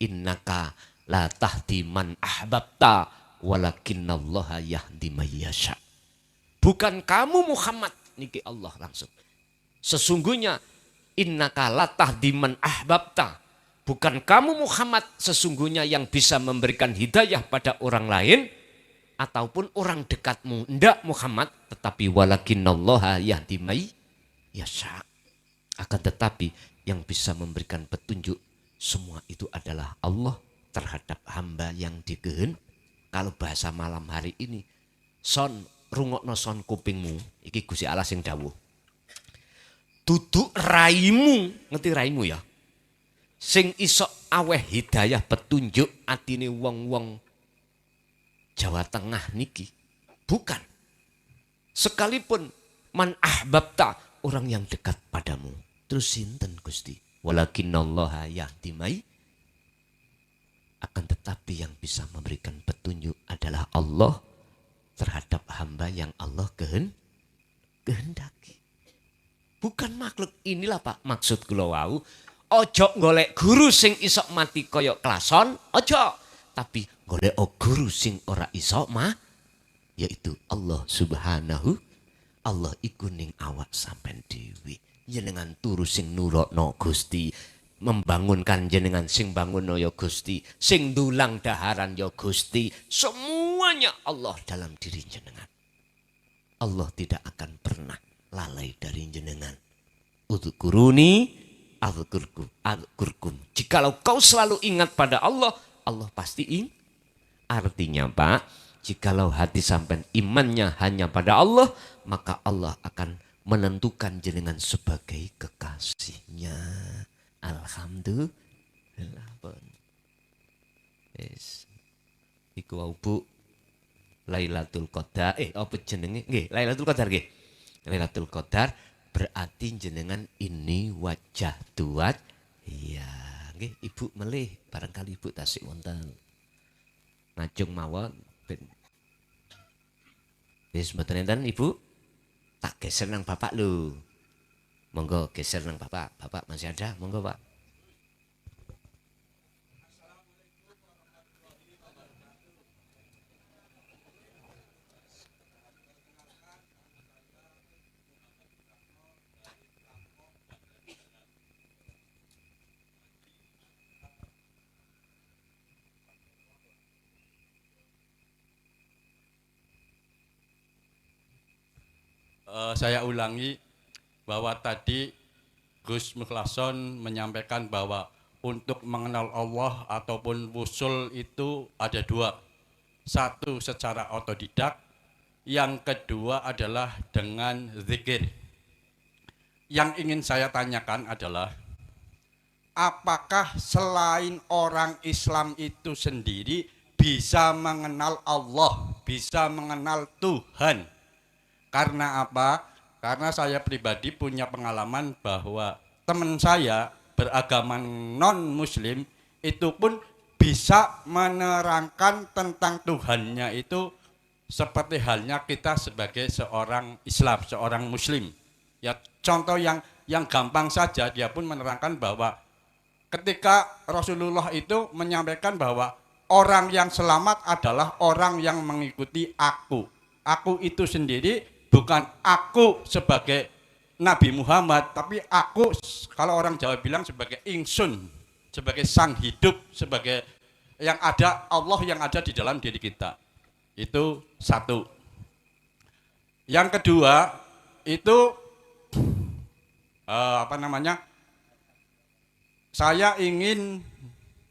Innaka la tahdi man ahbabta walakinallaha yahdi may yasha. Bukan kamu Muhammad, niki Allah langsung. Sesungguhnya innaka la tahdi man ahbabta. Bukan kamu Muhammad sesungguhnya yang bisa memberikan hidayah pada orang lain. ataupun orang dekatmu. Ndak Muhammad, tetapi walakinallaha yahdi may yasha. Akan tetapi yang bisa memberikan petunjuk semua itu adalah Allah terhadap hamba yang dikehendaki. Kalau bahasa malam hari ini, son rungokno son kupingmu, iki Gusti Allah sing dawuh. Duduk raimu, ngerti raimu ya? Sing iso aweh hidayah petunjuk atine wong-wong Jawa Tengah niki. Bukan. Sekalipun man ahbabta, orang yang dekat padamu. Terus sinten Gusti? Walakinallaha yahdi may. Akan tetapi yang bisa memberikan petunjuk adalah Allah terhadap hamba yang Allah kehendaki. Bukan makhluk. Inilah Pak maksud kula wau. Ojo golek guru sing iso mati koyok klason, ojo. Tapi golek guru sing ora iso yaitu Allah Subhanahu. Allah iku ning awak sampean dhewe. Jenengan turu sing nurokno Gusti. Membangunkan jenengan sing bangun ya Gusti, sing dulang daharan ya Gusti, semuanya Allah dalam diri jenengan. Allah tidak akan pernah lalai dari jenengan. Udhkuruni adzkurkum. Jikalau kau selalu ingat pada Allah, Allah pasti ingat. Artinya Pak, jikalau hati sampai imannya hanya pada Allah, maka Allah akan menentukan jenengan sebagai kekasihnya. Alhamdulillah pun. Yes. Iku wau Bu Lailatul Qadar. Apa jenenge? Nggih, Lailatul Qadar nggih. Lailatul Qadar berarti jenengan ini wajah tuat. Iya, nggih Ibu melih barangkali Ibu tasik wonten. Ngajeng mawon ben. Wis mboten enten Ibu. Tak geser nang Bapak lho. Monggo geser nang Bapak. Bapak masih ada? Monggo Pak. Saya ulangi bahwa tadi Gus Mukhlason menyampaikan bahwa untuk mengenal Allah ataupun wusul itu ada dua. Satu secara otodidak, yang kedua adalah dengan zikir. Yang ingin saya tanyakan adalah, apakah selain orang Islam itu sendiri bisa mengenal Allah, bisa mengenal Tuhan? Karena apa? Karena saya pribadi punya pengalaman bahwa teman saya beragama non-muslim itu pun bisa menerangkan tentang Tuhannya itu seperti halnya kita sebagai seorang Islam, seorang muslim. Ya contoh yang gampang saja, dia pun menerangkan bahwa ketika Rasulullah itu menyampaikan bahwa orang yang selamat adalah orang yang mengikuti aku. Aku itu sendiri bukan aku sebagai Nabi Muhammad, tapi aku, kalau orang Jawa bilang sebagai ingsun, sebagai sang hidup, sebagai yang ada, Allah yang ada di dalam diri kita. Itu satu. Yang kedua, itu saya ingin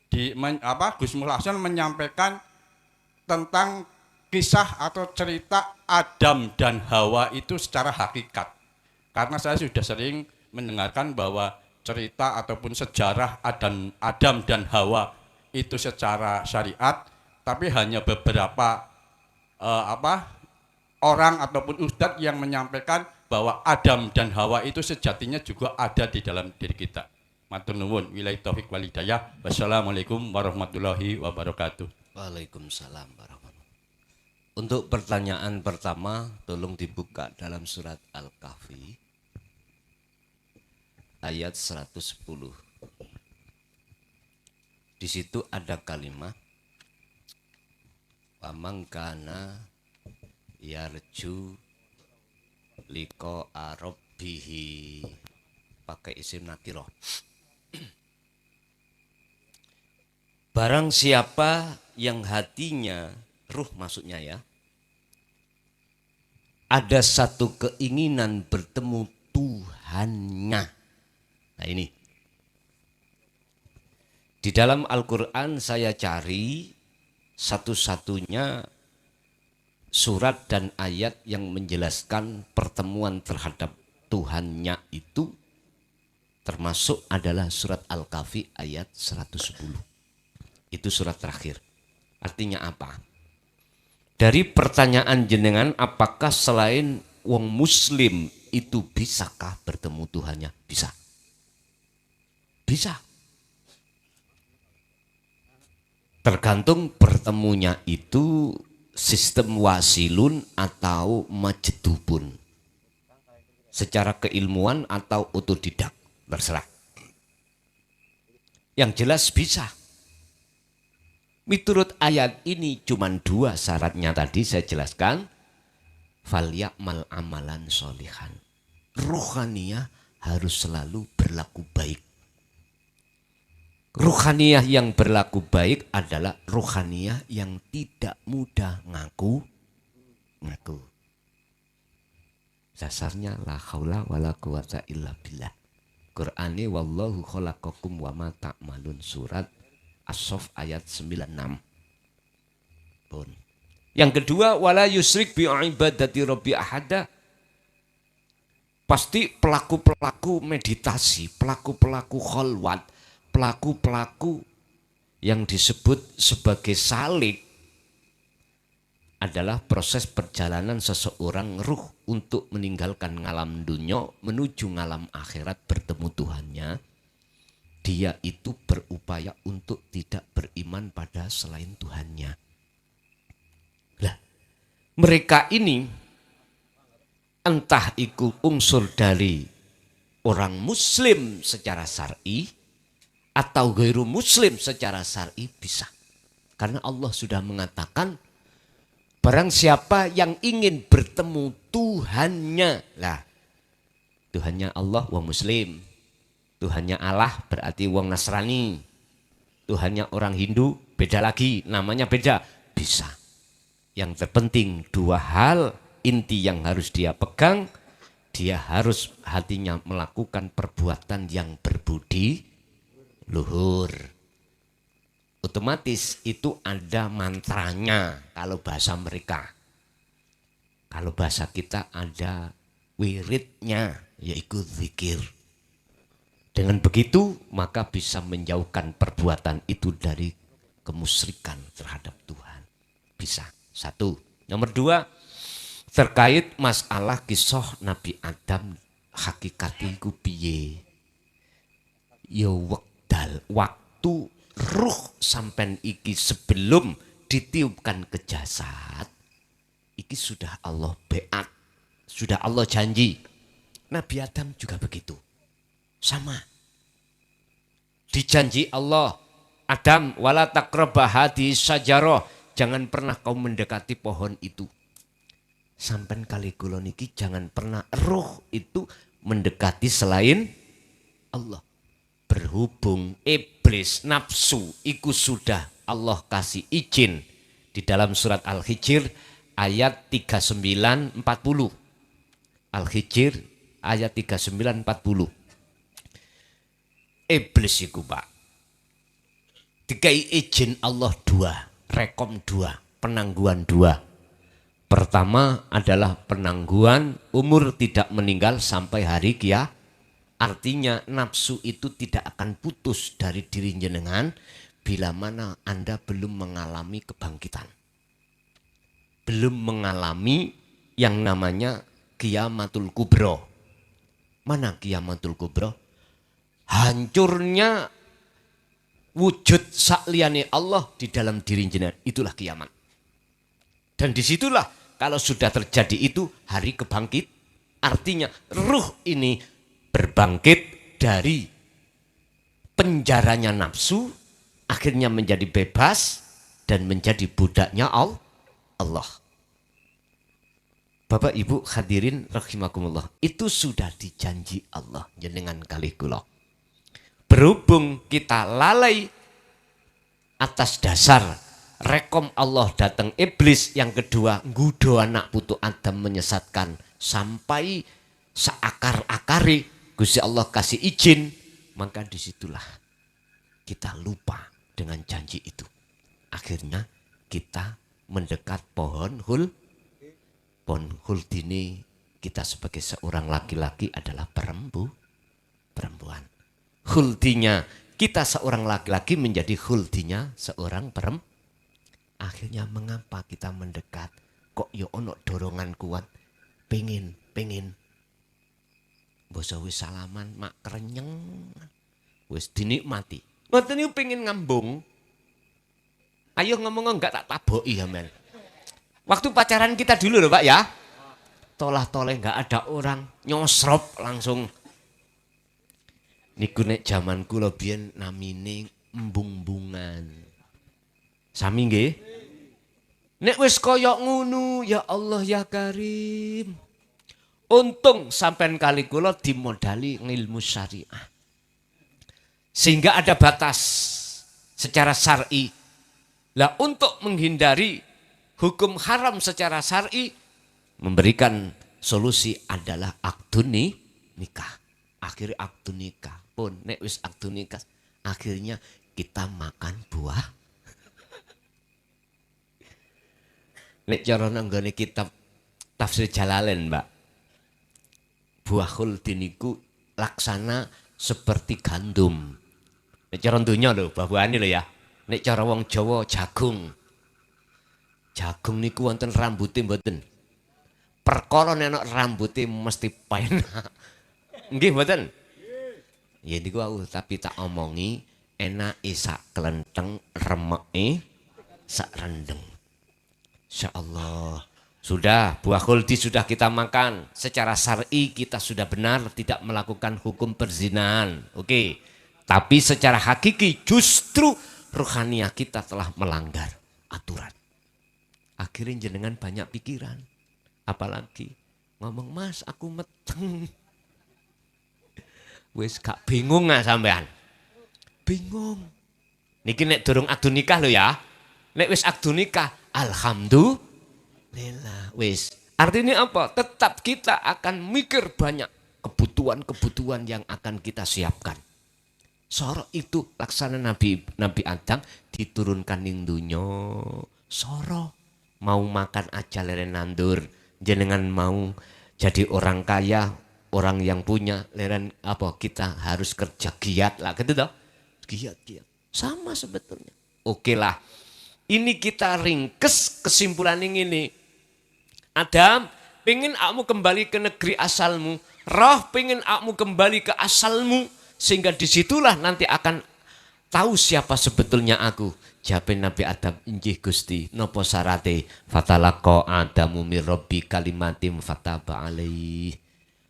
Gus Mukhlason menyampaikan tentang kisah atau cerita Adam dan Hawa itu secara hakikat. Karena saya sudah sering mendengarkan bahwa cerita ataupun sejarah Adam dan Hawa itu secara syariat, tapi hanya beberapa orang ataupun ustadz yang menyampaikan bahwa Adam dan Hawa itu sejatinya juga ada di dalam diri kita. Matur nuwun, wilahi taufik wal hidayah. Wassalamualaikum warahmatullahi wabarakatuh. Waalaikumsalam warahmatullahi. Untuk pertanyaan pertama, tolong dibuka dalam surat Al-Kahfi ayat 110. Di situ ada kalimat wa man kana yarju liqa rabbih, pakai isim nakirah. Barang siapa yang hatinya, ruh maksudnya ya, ada satu keinginan bertemu Tuhannya. Nah ini. Di dalam Al-Quran saya cari satu-satunya surat dan ayat yang menjelaskan pertemuan terhadap Tuhannya itu termasuk adalah surat Al-Kahfi ayat 110. Itu surat terakhir. Artinya apa? Dari pertanyaan jenengan, apakah selain wong muslim itu bisakah bertemu Tuhannya? Bisa. Bisa. Tergantung bertemunya itu sistem wasilun atau majdubun. Secara keilmuan atau otodidak, terserah. Yang jelas bisa. Menurut ayat ini cuma 2 syaratnya tadi saya jelaskan. Falya'mal amalan sholihan. Ruhaniyah harus selalu berlaku baik. Ruhaniyah yang berlaku baik adalah ruhaniyah yang tidak mudah ngaku. Dasarnya la haula wala quwata illa billah. Qur'ani wallahu khalaqakum wa ma ta'malun, surat As-Saff ayat 96. Pun. Yang kedua, wala yusrik bi ibadati rabbi ahada. Pasti pelaku-pelaku meditasi, pelaku-pelaku khalwat, pelaku-pelaku yang disebut sebagai salik adalah proses perjalanan seseorang ruh untuk meninggalkan ngalam dunia menuju ngalam akhirat bertemu Tuhannya. Dia itu berupaya untuk tidak beriman pada selain Tuhannya. Lah, mereka ini entah itu unsur dari orang muslim secara syar'i atau gairu muslim secara syar'i bisa. Karena Allah sudah mengatakan barang siapa yang ingin bertemu Tuhannya. Lah, Tuhannya Allah wong muslim. Tuhannya Allah berarti wong Nasrani. Tuhannya orang Hindu beda lagi, namanya beda. Bisa. Yang terpenting 2 hal inti yang harus dia pegang. Dia harus hatinya melakukan perbuatan yang berbudi luhur. Otomatis itu ada mantranya kalau bahasa mereka. Kalau bahasa kita ada wiridnya, yaitu zikir. Dengan begitu maka bisa menjauhkan perbuatan itu dari kemusyrikan terhadap Tuhan. Bisa. 1. Nomor 2, terkait masalah kisah Nabi Adam hakikati ku piye. Ya wekdal waktu ruh sampai iki sebelum ditiupkan ke jasad, iki sudah Allah beat, sudah Allah janji. Nabi Adam juga begitu. Sama. Dijanji Allah, Adam wala taqrabah hadhihi syajarah, jangan pernah kau mendekati pohon itu. Sampai kali kula niki jangan pernah ruh itu mendekati selain Allah. Berhubung iblis nafsu iku sudah Allah kasih izin di dalam surat Al-Hijr ayat 39-40. Al-Hijr ayat 39-40. Iblis iku Pak dikai izin Allah 2, rekom 2, penangguhan 2. Pertama adalah penangguhan umur tidak meninggal sampai hari kiamat. Artinya nafsu itu tidak akan putus dari diri jenengan bila mana Anda belum mengalami kebangkitan. Belum mengalami yang namanya Qiyamatul Kubra. Mana Qiyamatul Kubra? Hancurnya wujud sakliyane Allah di dalam diri jenengan. Itulah kiamat. Dan disitulah kalau sudah terjadi itu hari kebangkit. Artinya ruh ini berbangkit dari penjaranya nafsu, akhirnya menjadi bebas dan menjadi budaknya Allah. Bapak Ibu hadirin rahimakumullah, itu sudah dijanji Allah jenengan kali kula. Berhubung kita lalai atas dasar rekom Allah datang iblis, yang kedua nggudo anak putu Adam menyesatkan sampai seakar-akari Gusti Allah kasih izin, maka disitulah kita lupa dengan janji itu. Akhirnya kita mendekat pohon huldini. Kita sebagai seorang laki-laki adalah perempuan. Huldinya kita seorang laki-laki menjadi huldinya seorang perempuan. Akhirnya mengapa kita mendekat? Kok yo ono dorongan kuat, pengen. Bosa wis salaman mak kerenyeng, wis dinikmati. Ngoten niku pengen ngambung. Ayo ngomong enggak tak taboki ya men. Waktu pacaran kita dulu loh Pak ya. Tolah-toleh enggak ada orang, nyosrop langsung. Niku nek jaman kula biyen namine embung-bungan. Sami nggih? Nek wis kaya ngono, ya Allah ya Karim. Untung sampean kali kula dimodali ngilmu syariah. Sehingga ada batas secara syar'i. Lah untuk menghindari hukum haram secara syar'i, memberikan solusi adalah akdun nikah. Akhirnya akdun nikah pun nek wis akdun nikah, akhirnya kita makan buah. Nek cara nanggone kitab tafsir Jalalain, Mbak. Buah khuldi niku laksana seperti gandum. Nek cara donya lho, buah-buahane lho ya. Nek cara wong Jawa jagung. Jagung niku wonten rambuté mboten. Perkara nek rambuté mesti penak. Nggih mboten? Ya niku aku tapi tak omongi enake sak klenteng, remeke sak rendeng. Insyaallah. Sudah, buah khuldi sudah kita makan. Secara syar'i kita sudah benar tidak melakukan hukum perzinahan. Oke. Tapi secara hakiki justru rohaniah kita telah melanggar aturan. Akhirnya jenengan banyak pikiran. Apalagi ngomong mas aku meteng. Wes gak bingung gak sampean? Bingung. Niki nek durung akdu nikah lho ya. Nek wis akdu nikah, alhamdulillah. Wis. Artinya apa? Tetap kita akan mikir banyak kebutuhan-kebutuhan yang akan kita siapkan. Soro itu laksana Nabi Adam diturunkan ning dunyo. Soro mau makan aja leren nandur. Jenengan mau jadi orang kaya, orang yang punya leren apa kita harus kerja giat lah gitu toh. Giat. Sama sebetulnya. Oke lah. Ini kita ringkes kesimpulan ini. Adam, pengen akmu kembali ke negeri asalmu. Roh pengen akmu kembali ke asalmu. Sehingga disitulah nanti akan tahu siapa sebetulnya aku. Jawab Nabi Adam, injih Gusti, nopo sarate fatalaqo Adamu mir rabbi kalimatim fataba alaih.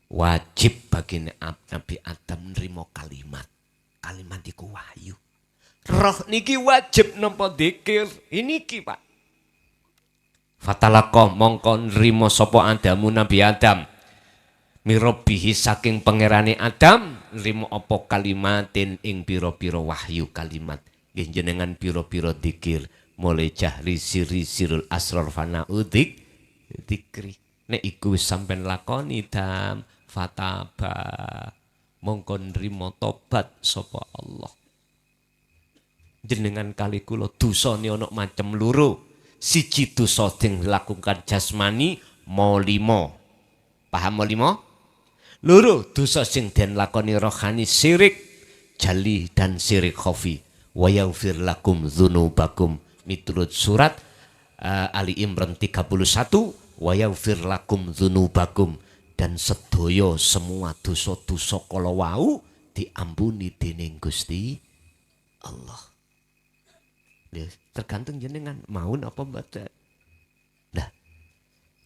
Wajib bagi Nabi Adam nerima kalimat. Kalimat iku wahyu. Roh niki wajib nampa dzikir. Ini ki Pak. Fatalaqo mongko nrimo sapa Adamu Nabi Adam. Mirobihi saking pangerane Adam nrimo apa kalimatin ing pira-pira wahyu kalimat. Nggih jenengan pira-pira dzikir mulai jahri siri sirul asrar fana udik dzikri. Nek iku wis sampean lakoni Dam fataba mongko nrimo tobat sapa Allah. Jenengan kali kula dosane ana macem loro. Siji dosa sing dilakukan jasmani mau 5. Paham mau 5? Loro dosa sing den lakoni rohani syirik jali dan syirik khafi. Wa yaghfir lakum dzunubakum miturut surat Ali Imran 31 wa yaghfir lakum dzunubakum dan sedaya semua dosa-dosa kala wau diampuni dening Gusti Allah. Ya, tergantung jenengan mau apa mboten. Nah,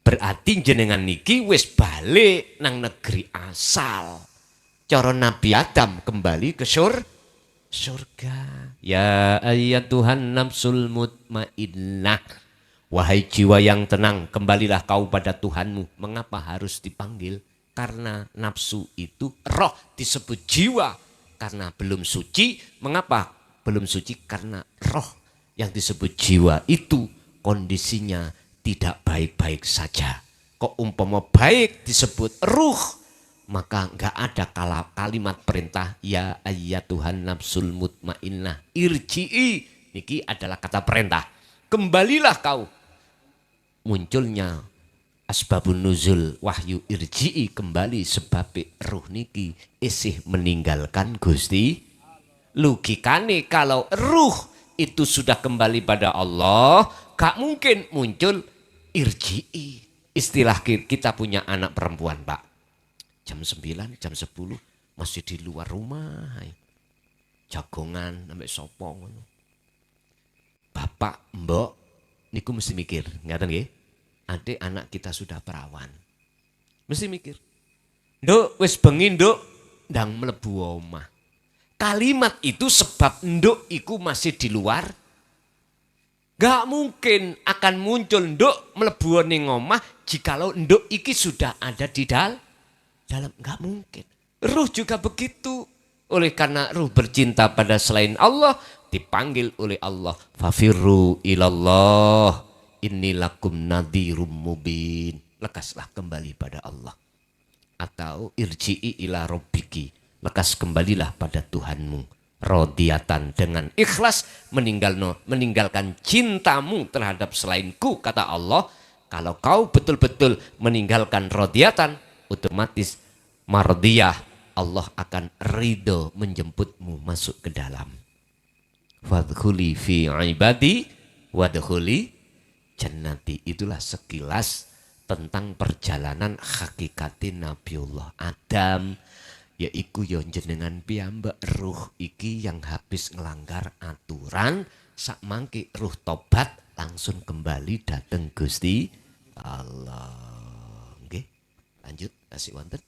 berarti jenengan niki wis balik nang negeri asal. Cara Nabi Adam kembali ke surga. Ya ayyatuhan nafsul mutmainnah. Wahai jiwa yang tenang, kembalilah kau pada Tuhanmu. Mengapa harus dipanggil? Karena nafsu itu roh disebut jiwa karena belum suci. Mengapa belum suci? Karena roh Yang disebut jiwa itu kondisinya tidak baik-baik saja. Kok umpama baik disebut ruh, maka enggak ada kalimat perintah ya ayyatuhan nafsul mutmainnah irji'i. Niki adalah kata perintah. Kembalilah kau. Munculnya asbabun nuzul wahyu irji'i, kembali sebab ruh niki isih meninggalkan Gusti. Logikane kalau ruh itu sudah kembali pada Allah, gak mungkin muncul irji'i. Istilah kita punya anak perempuan, Pak. Jam 9, jam 10 masih di luar rumah. Jagongan sampai sopong. Bapak, mbok, niku mesti mikir, ngaten nggih? Adik anak kita sudah perawan. Mesti mikir. Nduk, wis bengi nduk, ndang mlebu omah. Kalimat itu sebab nduk iku masih di luar. Gak mungkin akan muncul nduk mlebu ning omah jikalau nduk iki sudah ada di dalam. Gak mungkin. Ruh juga begitu. Oleh karena ruh bercinta pada selain Allah, dipanggil oleh Allah, fafirru ilallah inni lakum nadhirum mubin. Lekaslah kembali pada Allah. Atau irji'i ila rabbiki, lekas kembalilah pada Tuhanmu. Rodiatan, dengan ikhlas meninggalkan cintamu terhadap selainku, kata Allah. Kalau kau betul-betul meninggalkan rodiatan, otomatis mardiyah, Allah akan ridho menjemputmu masuk ke dalam. Fadkhuli fi ibadi wadkhuli jannati. Itulah sekilas tentang perjalanan hakikatin Nabiullah Adam. Yaiku yo jenengan piyambak, ruh iki yang habis ngelanggar aturan, sak mangke ruh tobat langsung kembali dateng Gusti Allah. Nggih, lanjut kasih wonten.